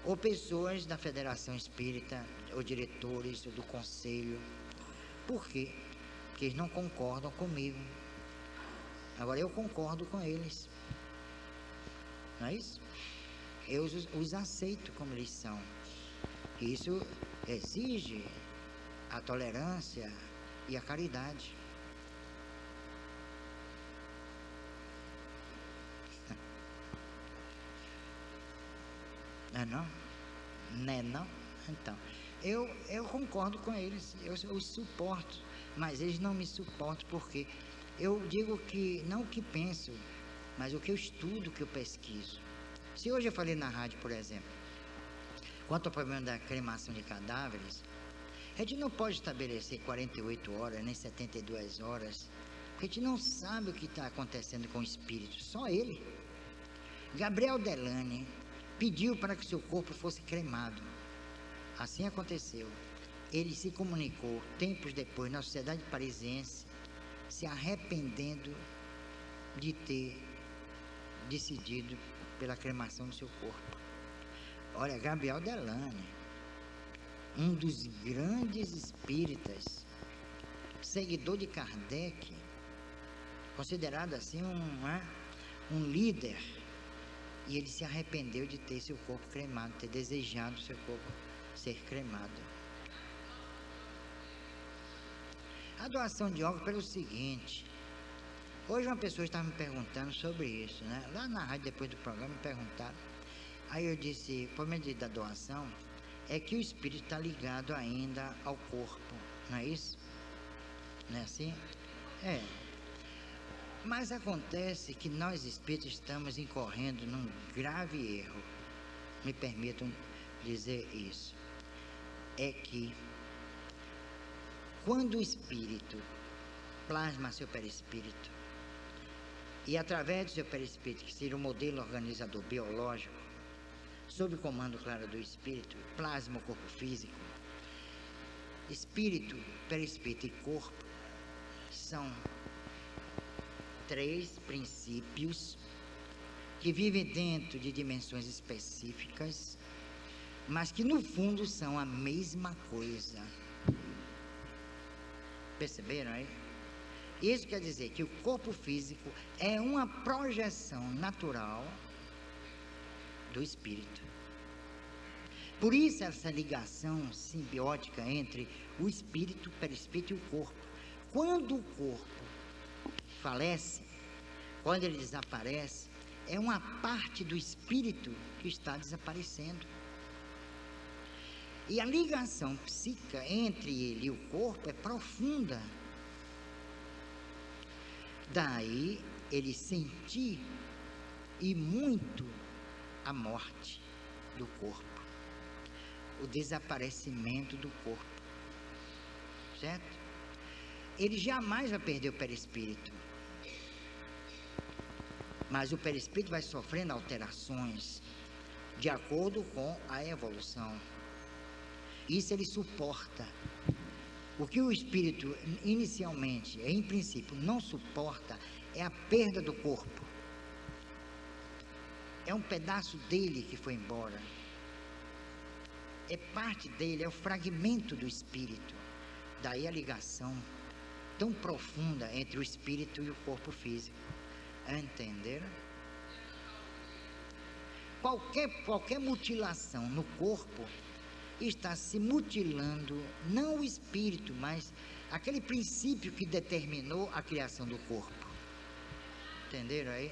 ou pessoas da Federação Espírita, ou diretores, ou do Conselho. Por quê? Porque eles não concordam comigo. Agora eu concordo com eles. Não é isso? Eu os aceito como eles são. Isso exige a tolerância e a caridade. Não é não? Não é não? Então, eu concordo com eles, eu os suporto, mas eles não me suportam porque eu digo que, não o que penso, mas o que eu estudo, o que eu pesquiso. Se hoje eu falei na rádio, por exemplo, quanto ao problema da cremação de cadáveres, a gente não pode estabelecer 48 horas, nem 72 horas, porque a gente não sabe o que está acontecendo com o espírito, só ele. Gabriel Delane pediu para que seu corpo fosse cremado. Assim aconteceu. Ele se comunicou tempos depois na sociedade parisiense, se arrependendo de ter decidido pela cremação do seu corpo. Olha, Gabriel Delane, um dos grandes espíritas seguidor de Kardec, considerado assim um líder, e ele se arrependeu de ter seu corpo cremado, ter desejado seu corpo ser cremado. A doação de órgãos pelo seguinte, hoje uma pessoa estava me perguntando sobre isso, né? Lá na rádio, depois do programa, me perguntaram. Aí eu disse, por meio da doação, é que o espírito está ligado ainda ao corpo, não é isso? Não é assim? É. Mas acontece que nós espíritos estamos incorrendo num grave erro. Me permitam dizer isso. É que quando o espírito plasma seu perispírito, e através do seu perispírito, que seria o modelo organizador biológico, sob o comando, claro, do espírito, plasma o corpo físico. Espírito, perispírito e corpo são 3 princípios que vivem dentro de dimensões específicas, mas que no fundo são a mesma coisa. Perceberam aí? Isso quer dizer que o corpo físico é uma projeção natural do espírito. Por isso essa ligação simbiótica entre o espírito, o perispírito e o corpo. Quando o corpo falece, quando ele desaparece, é uma parte do espírito que está desaparecendo. E a ligação psíquica entre ele e o corpo é profunda. Daí ele sentir e muito a morte do corpo, o desaparecimento do corpo, certo? Ele jamais vai perder o perispírito, mas o perispírito vai sofrendo alterações de acordo com a evolução. Isso ele suporta. O que o espírito inicialmente, em princípio, não suporta é a perda do corpo. É um pedaço dele que foi embora. É parte dele, é o fragmento do espírito. Daí a ligação tão profunda entre o espírito e o corpo físico. Entenderam? Qualquer mutilação no corpo está se mutilando, não o espírito, mas aquele princípio que determinou a criação do corpo. Entenderam aí?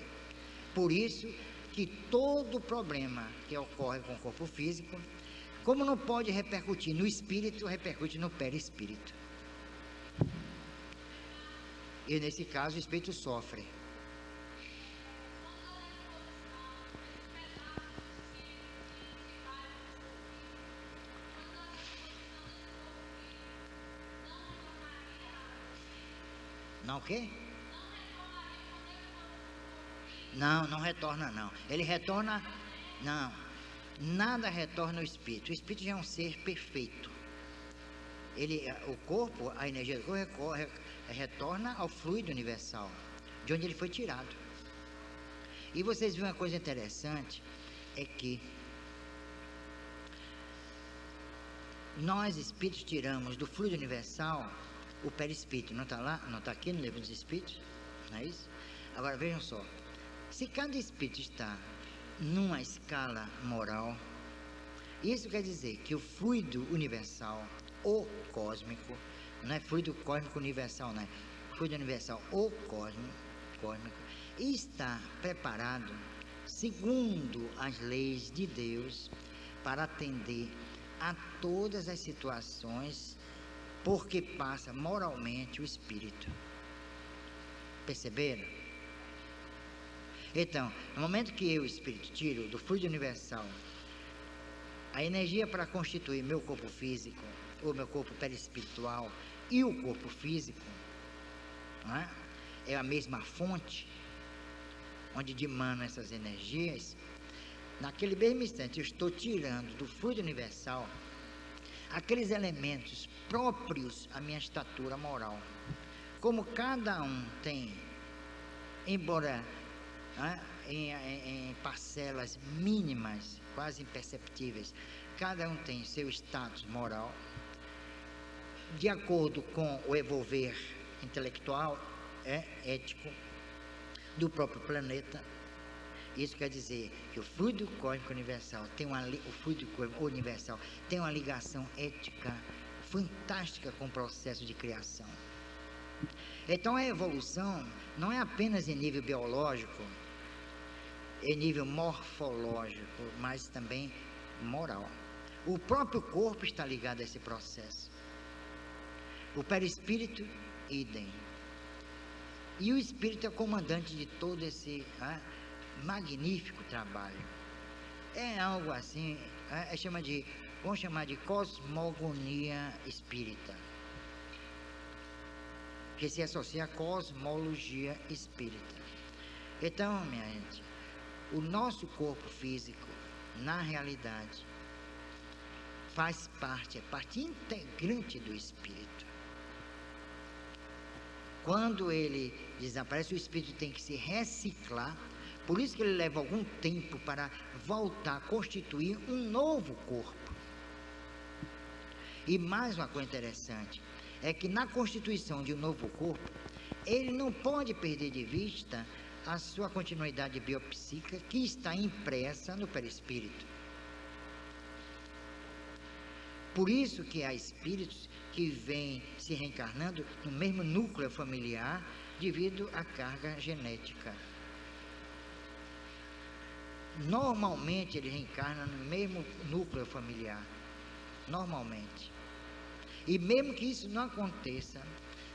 Por isso que todo problema que ocorre com o corpo físico, como não pode repercutir no espírito, repercute no perispírito. E nesse caso o espírito sofre. Não o quê? Não retorna não. Ele retorna, não. Nada retorna ao espírito. O espírito já é um ser perfeito. O corpo, a energia do corpo retorna ao fluido universal, de onde ele foi tirado. E vocês viram uma coisa interessante, é que nós espíritos tiramos do fluido universal o perispírito. Não está lá? Não está aqui no livro dos espíritos? Não é isso? Agora vejam só, se cada espírito está numa escala moral, isso quer dizer que o fluido universal, o cósmico, não é fluido cósmico universal, não é fluido universal, o cósmico, está preparado segundo as leis de Deus para atender a todas as situações porque passa moralmente o espírito. Perceberam? Então, no momento que eu, o espírito, tiro do fluido universal a energia para constituir meu corpo físico, ou meu corpo perispiritual e o corpo físico, não é? É a mesma fonte onde dimanam essas energias. Naquele mesmo instante eu estou tirando do fluido universal aqueles elementos próprios à minha estatura moral. Como cada um tem, embora em parcelas mínimas, quase imperceptíveis, cada um tem seu status moral, de acordo com o evolver intelectual, ético, do próprio planeta. Isso quer dizer que o fluido cósmico universal o fluido cósmico universal tem uma ligação ética fantástica com o processo de criação. Então a evolução não é apenas em nível biológico, em nível morfológico, mas também moral. O próprio corpo está ligado a esse processo. O perispírito, idem. E o espírito é o comandante de todo esse magnífico trabalho. É algo assim, vamos chamar de cosmogonia espírita, que se associa à cosmologia espírita. Então, minha gente, o nosso corpo físico, na realidade, é parte integrante do espírito. Quando ele desaparece, o espírito tem que se reciclar. Por isso que ele leva algum tempo para voltar a constituir um novo corpo. E mais uma coisa interessante, é que na constituição de um novo corpo, ele não pode perder de vista a sua continuidade biopsíquica, que está impressa no perispírito. Por isso que há espíritos que vêm se reencarnando no mesmo núcleo familiar, devido à carga genética. Normalmente ele reencarna no mesmo núcleo familiar, normalmente. E mesmo que isso não aconteça,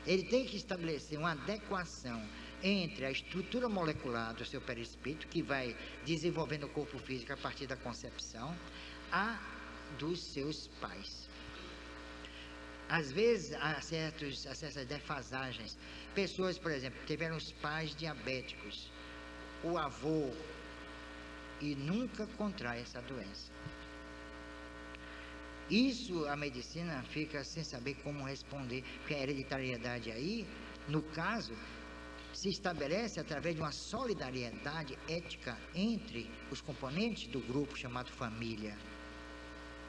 ele tem que estabelecer uma adequação entre a estrutura molecular do seu perispírito, que vai desenvolvendo o corpo físico a partir da concepção, a dos seus pais. Às vezes há certas defasagens. Pessoas, por exemplo, tiveram os pais diabéticos, o avô, e nunca contrai essa doença. Isso a medicina fica sem saber como responder, porque a hereditariedade aí, no caso, se estabelece através de uma solidariedade ética entre os componentes do grupo chamado família,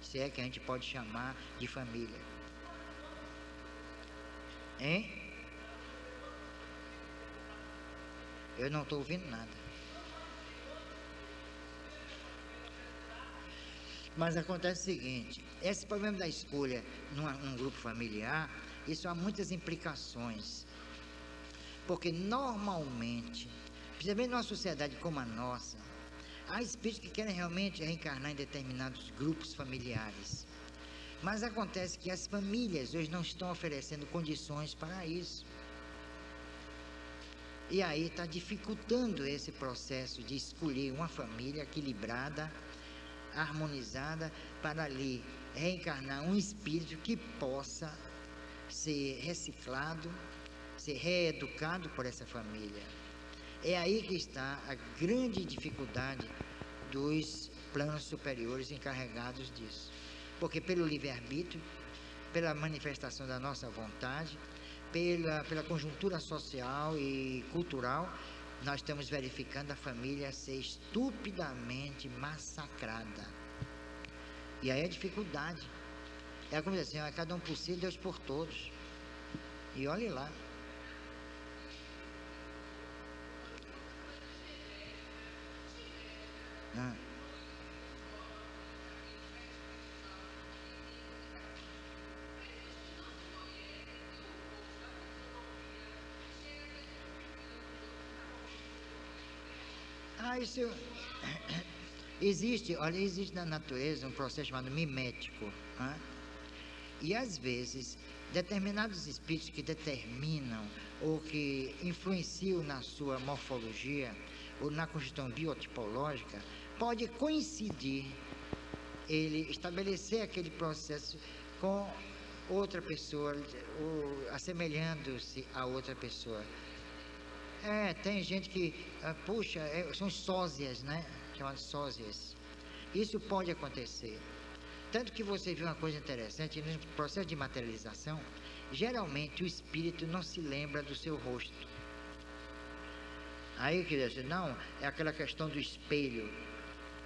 se é que a gente pode chamar de família. Hein? Eu não estou ouvindo nada. Mas acontece o seguinte, esse problema da escolha num grupo familiar, isso há muitas implicações. Porque normalmente, principalmente numa sociedade como a nossa, há espíritos que querem realmente reencarnar em determinados grupos familiares. Mas acontece que as famílias hoje não estão oferecendo condições para isso. E aí está dificultando esse processo de escolher uma família equilibrada, harmonizada, para ali reencarnar um espírito que possa ser reciclado, ser reeducado por essa família. É aí que está a grande dificuldade dos planos superiores encarregados disso. Porque pelo livre-arbítrio, pela manifestação da nossa vontade, pela conjuntura social e cultural, nós estamos verificando a família ser estupidamente massacrada. E aí a dificuldade. É como dizer assim, cada um por si, Deus por todos. E olhe lá. Isso existe na natureza um processo chamado mimético. E às vezes, determinados espíritos que determinam ou que influenciam na sua morfologia ou na constituição biotipológica, pode coincidir ele estabelecer aquele processo com outra pessoa, ou assemelhando-se a outra pessoa. Tem gente que, são sósias, né? Chamadas sósias. Isso pode acontecer. Tanto que você viu uma coisa interessante, no processo de materialização, geralmente o espírito não se lembra do seu rosto. Aí, quer dizer, não, é aquela questão do espelho.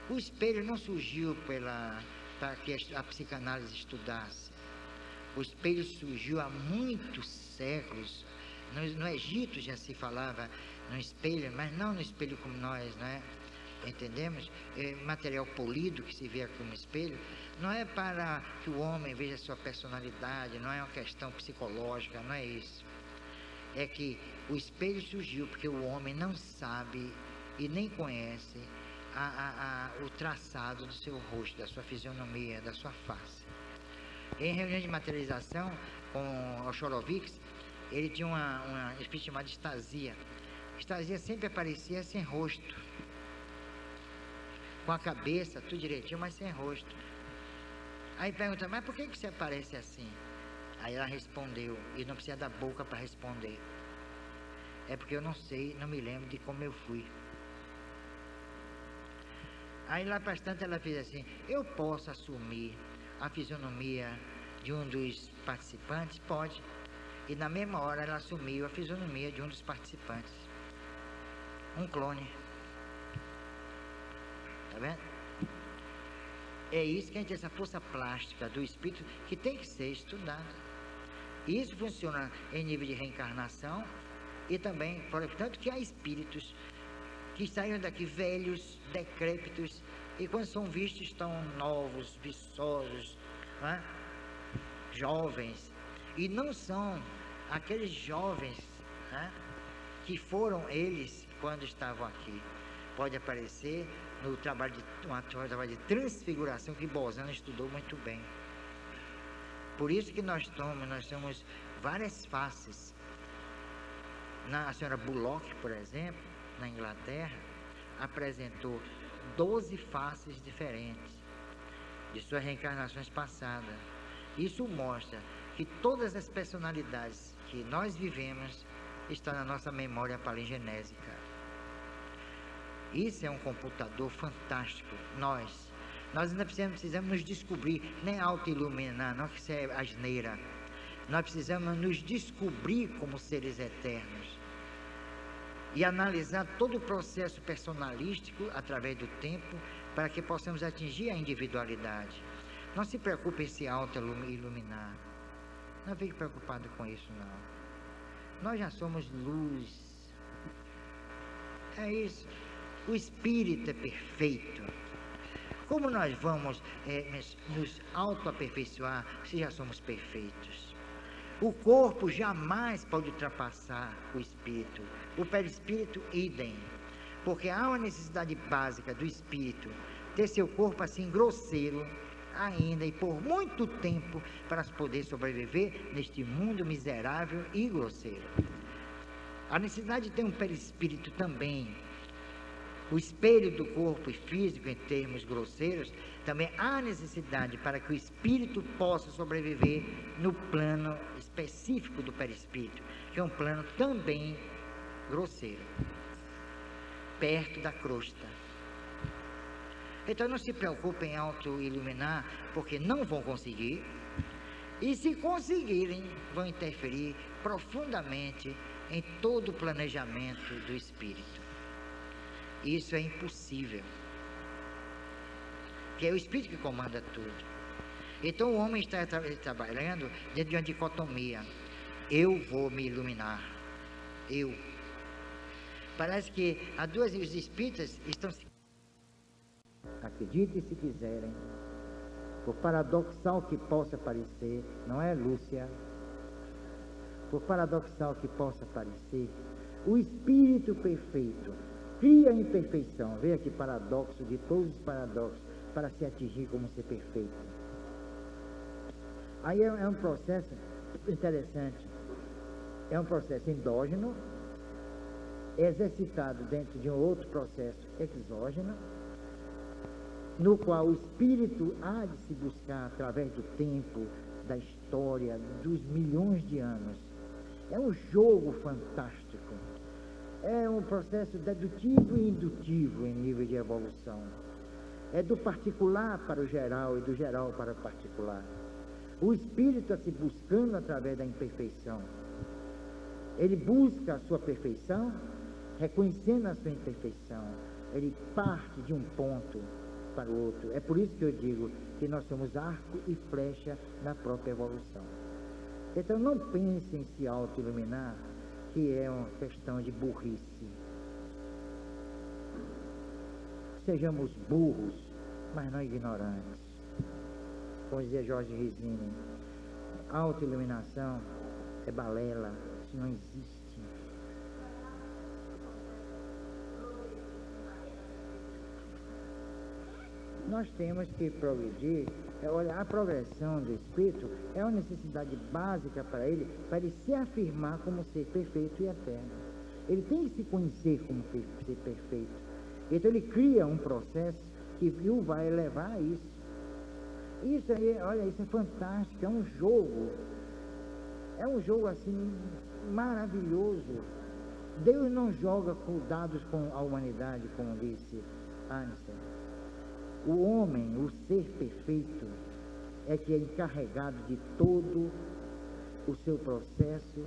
O espelho não surgiu para que a psicanálise estudasse. O espelho surgiu há muitos séculos. No Egito já se falava no espelho, mas não no espelho como nós, não é? Entendemos? Material polido que se vê como espelho, não é para que o homem veja sua personalidade, não é uma questão psicológica, não é isso. É que o espelho surgiu porque o homem não sabe e nem conhece o traçado do seu rosto, da sua fisionomia, da sua face. Em reunião de materialização com o Chorovix, ele tinha uma espécie chamada estasia. Estasia sempre aparecia sem rosto, com a cabeça, tudo direitinho, mas sem rosto. Aí pergunta, mas por que você aparece assim? Aí ela respondeu, e não precisa da boca para responder. É porque eu não sei, não me lembro de como eu fui. Aí lá bastante ela fez assim, eu posso assumir a fisionomia de um dos participantes? Pode. E na mesma hora ela assumiu a fisionomia de um dos participantes. Um clone. Tá vendo? É isso que a gente tem, essa força plástica do espírito que tem que ser estudada. E isso funciona em nível de reencarnação e também, portanto, que há espíritos que saíram daqui velhos, decrépitos, e quando são vistos estão novos, viçosos, né? Jovens, e não são aqueles jovens, né? Que foram eles quando estavam aqui. Pode aparecer no trabalho de transfiguração que Bolzano estudou muito bem. Por isso que nós somos várias faces. A senhora Bullock, por exemplo, na Inglaterra, apresentou 12 faces diferentes de suas reencarnações passadas. Isso mostra que todas as personalidades que nós vivemos estão na nossa memória palingenésica. Isso é um computador fantástico. Nós ainda precisamos nos descobrir, nem auto-iluminar, não que isso é asneira. Nós precisamos nos descobrir como seres eternos e analisar todo o processo personalístico através do tempo para que possamos atingir a individualidade. Não se preocupe em se auto-iluminar. Não fique preocupado com isso, não. Nós já somos luz. É isso. O espírito é perfeito. Como nós vamos nos auto-aperfeiçoar se já somos perfeitos? O corpo jamais pode ultrapassar o espírito. O perispírito, idem. Porque há uma necessidade básica do espírito ter seu corpo assim grosseiro ainda e por muito tempo para poder sobreviver neste mundo miserável e grosseiro. A necessidade de ter um perispírito também. O espelho do corpo e físico, em termos grosseiros, também há necessidade para que o espírito possa sobreviver no plano específico do perispírito, que é um plano também grosseiro, perto da crosta. Então não se preocupem em auto-iluminar, porque não vão conseguir, e se conseguirem, vão interferir profundamente em todo o planejamento do espírito. Isso é impossível, que é o espírito que comanda tudo. Então o homem está trabalhando dentro de uma dicotomia. Eu vou me iluminar. Eu. Parece que os espíritas estão se... Acreditem se quiserem, por paradoxal que possa parecer, não é, Lúcia? Por paradoxal que possa parecer, o espírito perfeito cria a imperfeição. Veja que paradoxo de todos os paradoxos para se atingir como ser perfeito. Aí é um processo interessante. É um processo endógeno, exercitado dentro de um outro processo exógeno, no qual o espírito há de se buscar através do tempo, da história, dos milhões de anos. É um jogo fantástico. É um processo dedutivo e indutivo em nível de evolução. É do particular para o geral e do geral para o particular. O espírito está se buscando através da imperfeição. Ele busca a sua perfeição, reconhecendo a sua imperfeição. Ele parte de um ponto para o outro. É por isso que eu digo que nós somos arco e flecha na própria evolução. Então não pense em se auto-iluminar, que é uma questão de burrice. Sejamos burros, mas não ignorantes. Como dizia Jorge Risini, auto-iluminação é balela, isso não existe. Nós temos que progredir. Olha, a progressão do espírito é uma necessidade básica para ele se afirmar como ser perfeito e eterno. Ele tem que se conhecer como ser perfeito. Então ele cria um processo que o vai levar a isso. Isso aí, olha, isso é fantástico, é um jogo assim maravilhoso. Deus não joga com dados com a humanidade, como disse Einstein. O homem, o ser perfeito, é que é encarregado de todo o seu processo,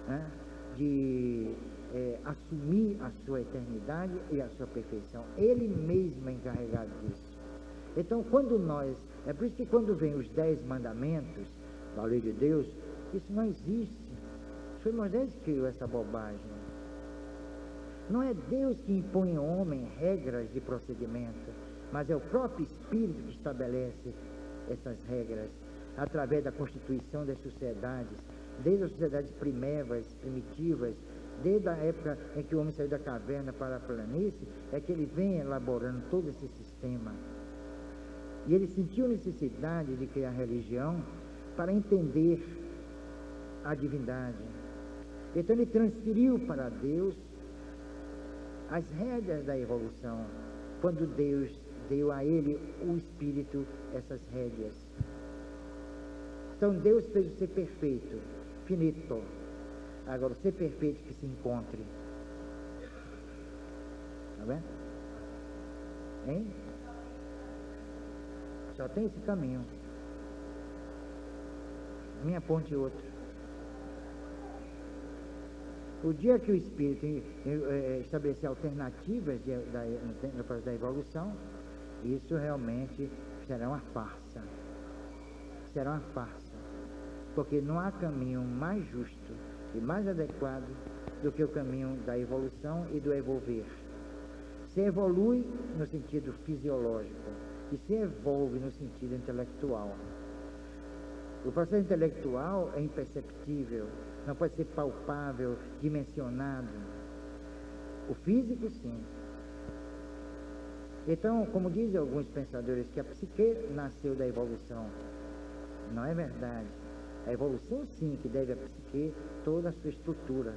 né, de assumir a sua eternidade e a sua perfeição. Ele mesmo é encarregado disso. Então, é por isso que quando vem os 10 mandamentos da lei de Deus, isso não existe. Foi Moisés que criou essa bobagem. Não é Deus que impõe ao homem regras de procedimento, mas é o próprio Espírito que estabelece essas regras através da constituição das sociedades, desde as sociedades primitivas, desde a época em que o homem saiu da caverna para a planície, é que ele vem elaborando todo esse sistema. E ele sentiu necessidade de criar religião para entender a divindade. Então ele transferiu para Deus as rédeas da evolução, quando Deus deu a ele, o Espírito, essas rédeas. Então Deus fez o ser perfeito, finito. Agora o ser perfeito que se encontre. Tá vendo? Hein? Só tem esse caminho. Minha ponte e outra. O dia que o Espírito estabelecer alternativas no processo da evolução, isso realmente será uma farsa. Será uma farsa. Porque não há caminho mais justo e mais adequado do que o caminho da evolução e do evolver. Se evolui no sentido fisiológico e se evolve no sentido intelectual. O processo intelectual é imperceptível, não pode ser palpável, dimensionado. O físico, sim. Então, como dizem alguns pensadores, que a psique nasceu da evolução. Não é verdade. A evolução, sim, que deve à psique toda a sua estrutura.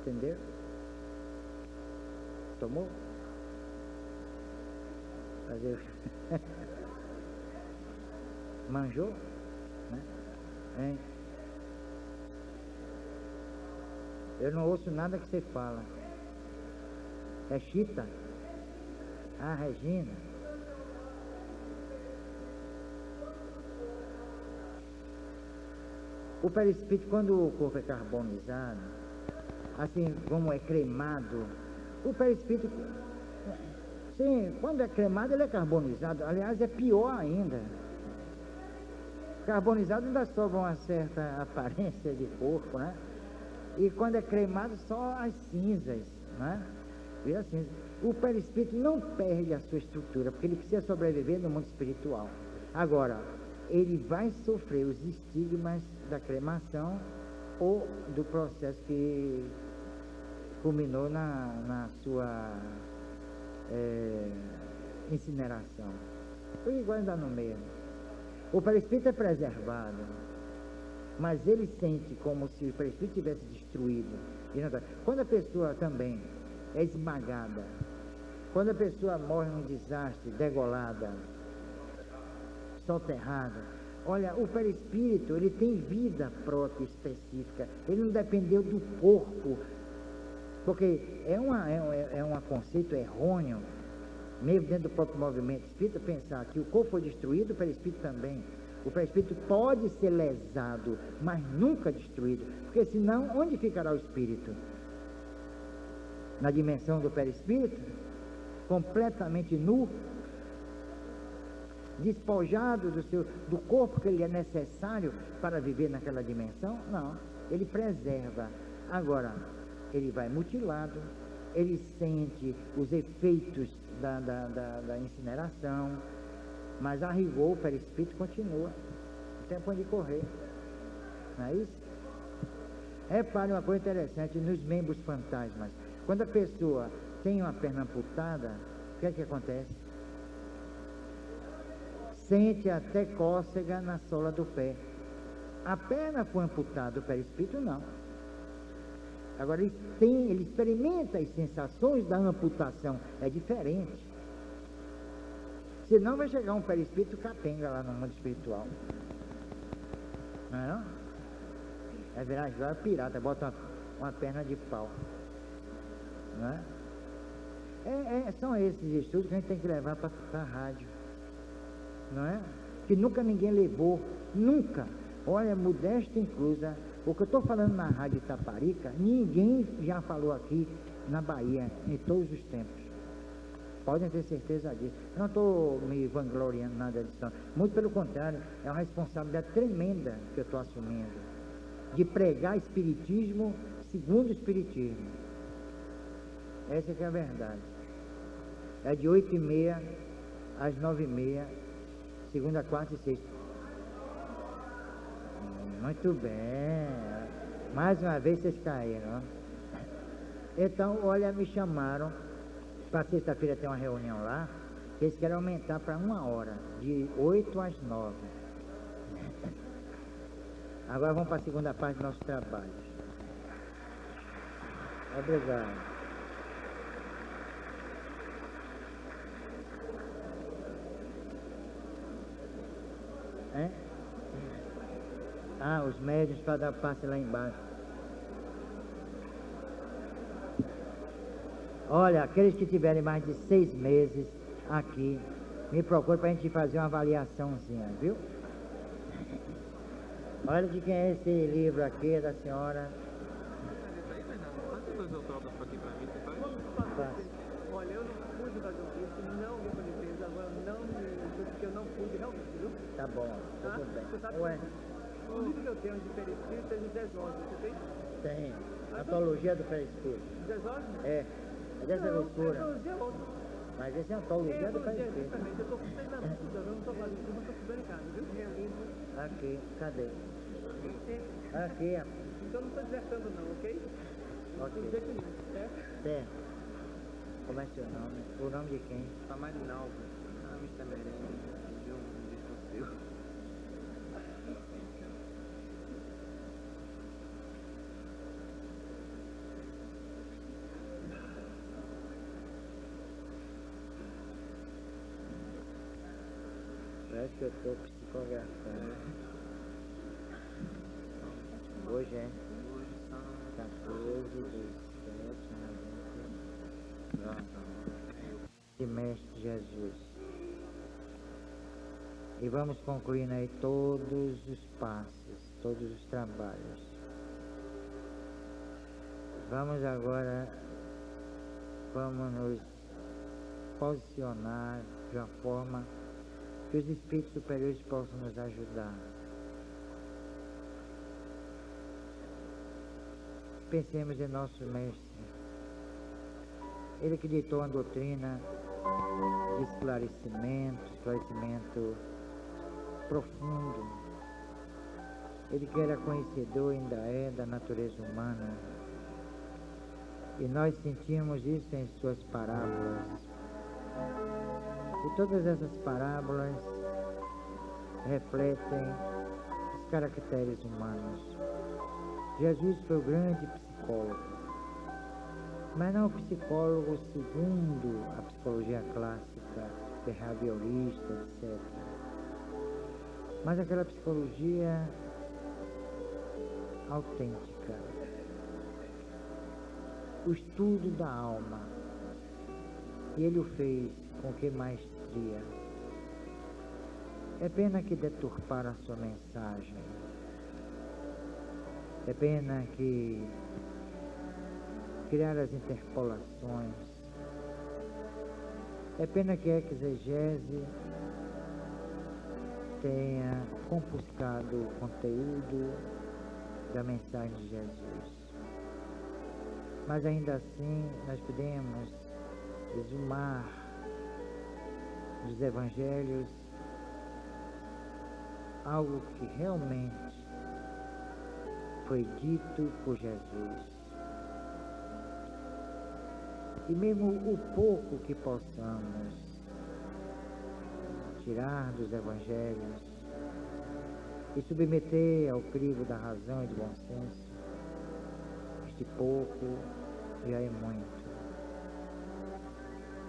Entendeu? Tomou? Fazer... Manjou? Né? Hein? Eu não ouço nada que você fala. É Chita? Ah, Regina. O perispírito, quando o corpo é carbonizado, assim como é cremado, o perispírito, sim, quando é cremado ele é carbonizado. Aliás, é pior ainda. Carbonizado ainda sobra uma certa aparência de corpo, né? E quando é cremado, só as cinzas, né? Vira cinza. O perispírito não perde a sua estrutura, porque ele precisa sobreviver no mundo espiritual. Agora, ele vai sofrer os estigmas da cremação ou do processo que culminou na sua incineração. Por igual ainda no meio. O perispírito é preservado, mas ele sente como se o perispírito tivesse destruído. Quando a pessoa também é esmagada, quando a pessoa morre num desastre, degolada, soterrada, olha, o perispírito, ele tem vida própria, específica, ele não dependeu do corpo, porque é um conceito errôneo, mesmo dentro do próprio movimento espírita, pensar que o corpo foi destruído, o perispírito também. O perispírito pode ser lesado, mas nunca destruído, porque senão, onde ficará o espírito? Na dimensão do perispírito? Completamente nu? despojado do corpo que ele é necessário para viver naquela dimensão? Não, ele preserva. Agora, ele vai mutilado, ele sente os efeitos da incineração, mas a rigor o perispírito continua, não tem para onde correr, não é isso? Repare uma coisa interessante nos membros fantasmas. Quando a pessoa tem uma perna amputada, o que é que acontece? Sente até cócega na sola do pé. A perna foi amputada, o perispírito não. Agora ele experimenta as sensações da amputação, é diferente. Senão vai chegar um perispírito capenga lá no mundo espiritual. Não é não? Vai virar agora pirata, bota uma perna de pau. Não é? São esses estudos que a gente tem que levar para a rádio. Não é? Que nunca ninguém levou, nunca. Olha, modéstia inclusa, o que eu estou falando na rádio Itaparica, ninguém já falou aqui na Bahia, em todos os tempos. Podem ter certeza disso. Eu não estou me vangloriando nada disso, não. Muito pelo contrário, é uma responsabilidade tremenda que eu estou assumindo, de pregar espiritismo segundo o espiritismo. Essa que é a verdade. É de 8h30 às 9h30, segunda, quarta e sexta. Muito bem. Mais uma vez vocês caíram. Então, olha, me chamaram para sexta-feira ter uma reunião lá, que eles querem aumentar para 1 hora, de 8 às 9. Agora vamos para a segunda parte do nosso trabalho. Obrigado. Os médios para dar passe lá embaixo. Olha, aqueles que tiverem mais de 6 meses aqui, me procure para a gente fazer uma avaliaçãozinha, viu? Olha de quem é esse livro aqui, da senhora. Passa 2 autógrafos aqui para mim, você faz? Olha, eu não pude fazer o curso, não me conheci, agora não me... porque eu não pude realmente, viu? Tá bom, tudo bem. Você sabe Ué, o livro que eu tenho de perispírito é José Jorge, você tem? tem. Antologia do Perispírito. José Jorge? É dessa grossura. Antologia é outro. Mas esse é Antologia do Perispírito. Exatamente, eu estou estudando, eu não estou fazendo tudo, mas estou estudando em casa, viu? É um livro. Aqui, cadê? É. Aqui, ó. Então não estou diversando não, ok? Ok. De jeito nenhum, certo? Certo. Como é seu nome? O nome de quem? Pamarinaldo. Mr. Merengue. De um disco seu. Parece que eu estou psicografando. Hoje é Hoje são 14/17/90. De Mestre Jesus. E vamos concluindo aí todos os passos, todos os trabalhos. Vamos agora, vamos nos posicionar de uma forma que os espíritos superiores possam nos ajudar. Pensemos em nosso Mestre. Ele que ditou uma doutrina de esclarecimento profundo. Ele que era conhecedor, ainda é, da natureza humana. E nós sentimos isso em suas parábolas. E todas essas parábolas refletem os caracteres humanos. Jesus foi o grande psicólogo, mas não o psicólogo segundo a psicologia clássica, behaviorista, etc. Mas aquela psicologia autêntica, o estudo da alma. E ele o fez com que maestria. É pena que deturpar a sua mensagem. É pena que criar as interpolações. É pena que a exegese tenha compuscado o conteúdo da mensagem de Jesus. Mas ainda assim, nós podemos exumar dos evangelhos algo que realmente foi dito por Jesus. E mesmo o pouco que possamos tirar dos evangelhos e submeter ao crivo da razão e do bom senso, este pouco já é muito.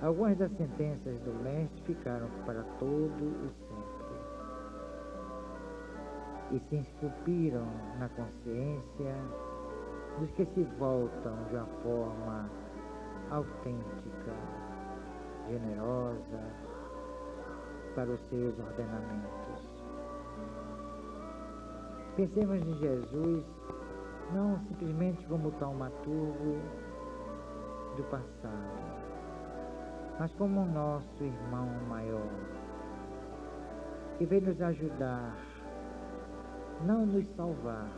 Algumas das sentenças do Mestre ficaram para todo o sempre e se esculpiram na consciência dos que se voltam de uma forma autêntica, generosa, para os seus ordenamentos. Pensemos em Jesus não simplesmente como taumaturgo do passado, mas como o nosso irmão maior, que veio nos ajudar, não nos salvar,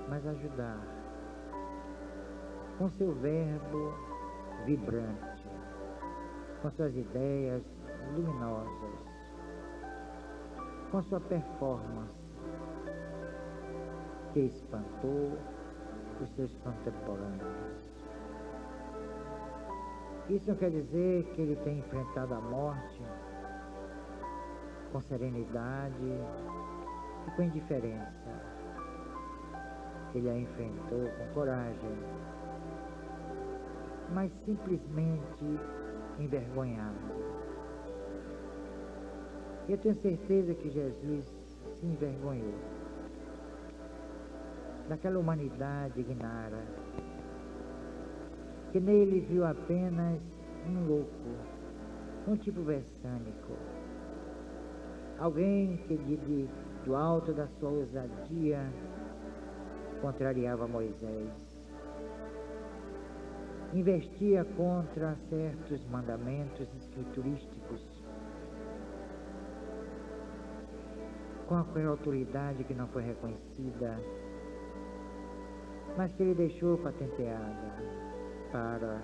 mas ajudar, com seu verbo vibrante, com suas ideias luminosas, com sua performance, que espantou os seus contemporâneos. Isso não quer dizer que ele tenha enfrentado a morte com serenidade e com indiferença. Ele a enfrentou com coragem, mas simplesmente envergonhado. Eu tenho certeza que Jesus se envergonhou daquela humanidade ignara, que nele viu apenas um louco, um tipo versânico, alguém que do alto da sua ousadia contrariava Moisés, investia contra certos mandamentos escriturísticos, com aquela autoridade que não foi reconhecida, mas que ele deixou patenteada para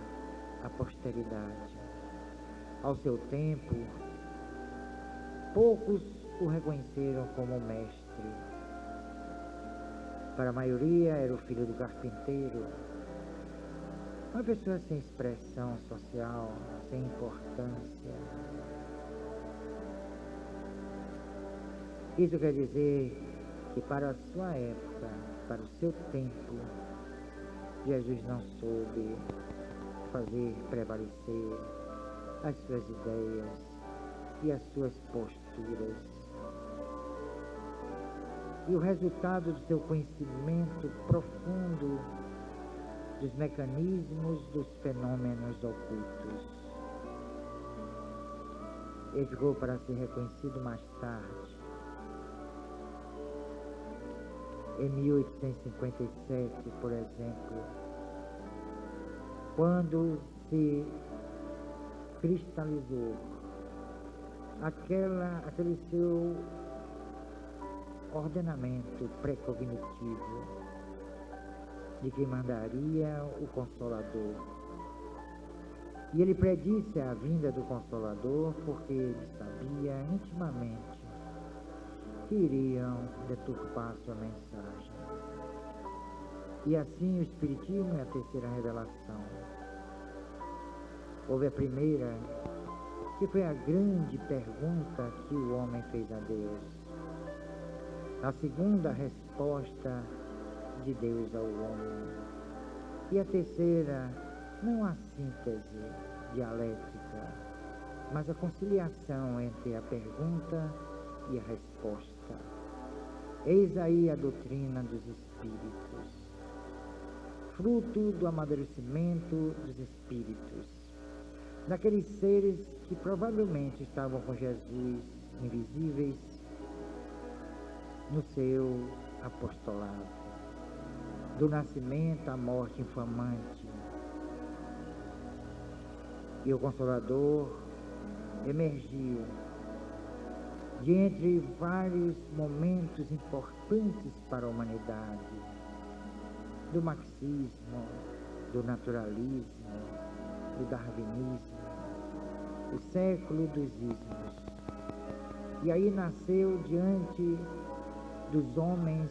a posteridade. Ao seu tempo, poucos o reconheceram como mestre. Para a maioria era o filho do carpinteiro, uma pessoa sem expressão social, sem importância. Isso quer dizer que para a sua época, para o seu tempo, Jesus não soube fazer prevalecer as suas ideias e as suas posturas. E o resultado do seu conhecimento profundo dos mecanismos dos fenômenos ocultos. Ele ficou para ser reconhecido mais tarde. Em 1857, por exemplo, quando se cristalizou aquele seu ordenamento pré-cognitivo de que mandaria o Consolador. E ele predisse a vinda do Consolador porque ele sabia intimamente que iriam deturpar sua mensagem. E assim o Espiritismo é a terceira revelação. Houve a primeira, que foi a grande pergunta que o homem fez a Deus. A segunda, a resposta de Deus ao homem. E a terceira, não a síntese dialética, mas a conciliação entre a pergunta e a resposta. Eis aí a doutrina dos espíritos, fruto do amadurecimento dos espíritos, daqueles seres que provavelmente estavam com Jesus invisíveis no seu apostolado, do nascimento à morte infamante. E o Consolador emergiu de entre vários momentos importantes para a humanidade, do marxismo, do naturalismo, do darwinismo, o século dos ismos. E aí nasceu diante dos homens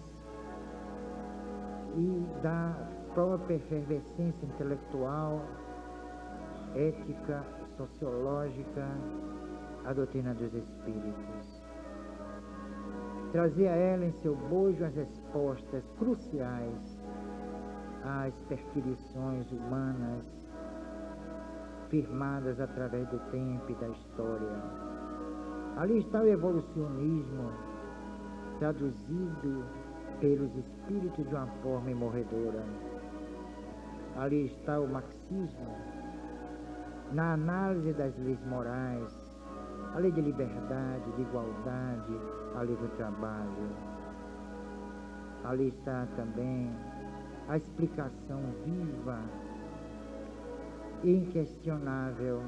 e da própria efervescência intelectual, ética, sociológica, a doutrina dos espíritos. Trazia ela em seu bojo as respostas cruciais às perquisições humanas firmadas através do tempo e da história. Ali está o evolucionismo traduzido pelos espíritos de uma forma imorredora. Ali está o marxismo na análise das leis morais, a lei de liberdade, de igualdade, a lei do trabalho. Ali está também a explicação viva e inquestionável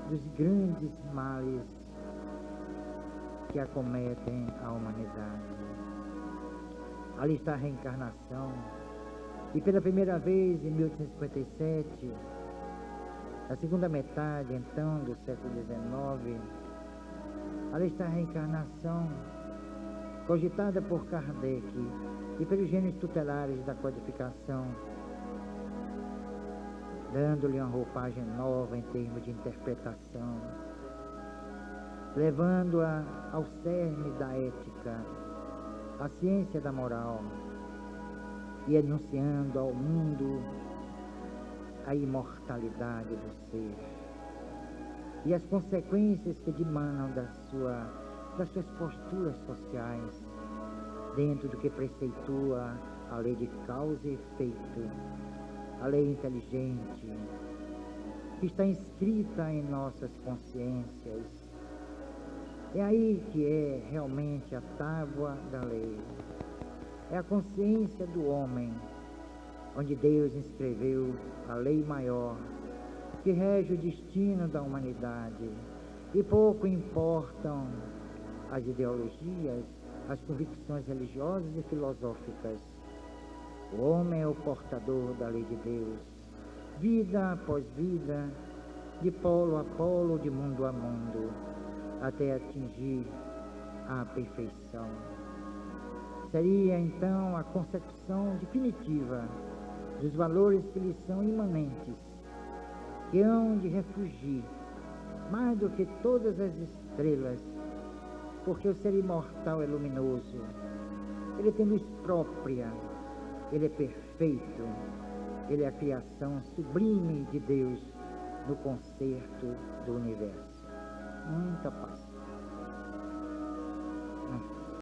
dos grandes males que acometem a humanidade. Ali está a reencarnação, e pela primeira vez em 1857, na segunda metade então do século XIX, ali está a reencarnação cogitada por Kardec e pelos gênios tutelares da codificação, dando-lhe uma roupagem nova em termos de interpretação, levando-a ao cerne da ética, a ciência da moral, e enunciando ao mundo a imortalidade do ser e as consequências que dimanam das suas posturas sociais, dentro do que preceitua a lei de causa e efeito, a lei inteligente, que está inscrita em nossas consciências. É aí que é realmente a tábua da lei. É a consciência do homem, onde Deus inscreveu a lei maior, que rege o destino da humanidade, e pouco importam as ideologias, as convicções religiosas e filosóficas. O homem é o portador da lei de Deus, vida após vida, de polo a polo, de mundo a mundo, até atingir a perfeição. Seria então a concepção definitiva dos valores que lhes são imanentes, que hão de refugir mais do que todas as estrelas, porque o ser imortal é luminoso, ele tem luz própria, ele é perfeito, ele é a criação sublime de Deus no concerto do universo. Muita paz.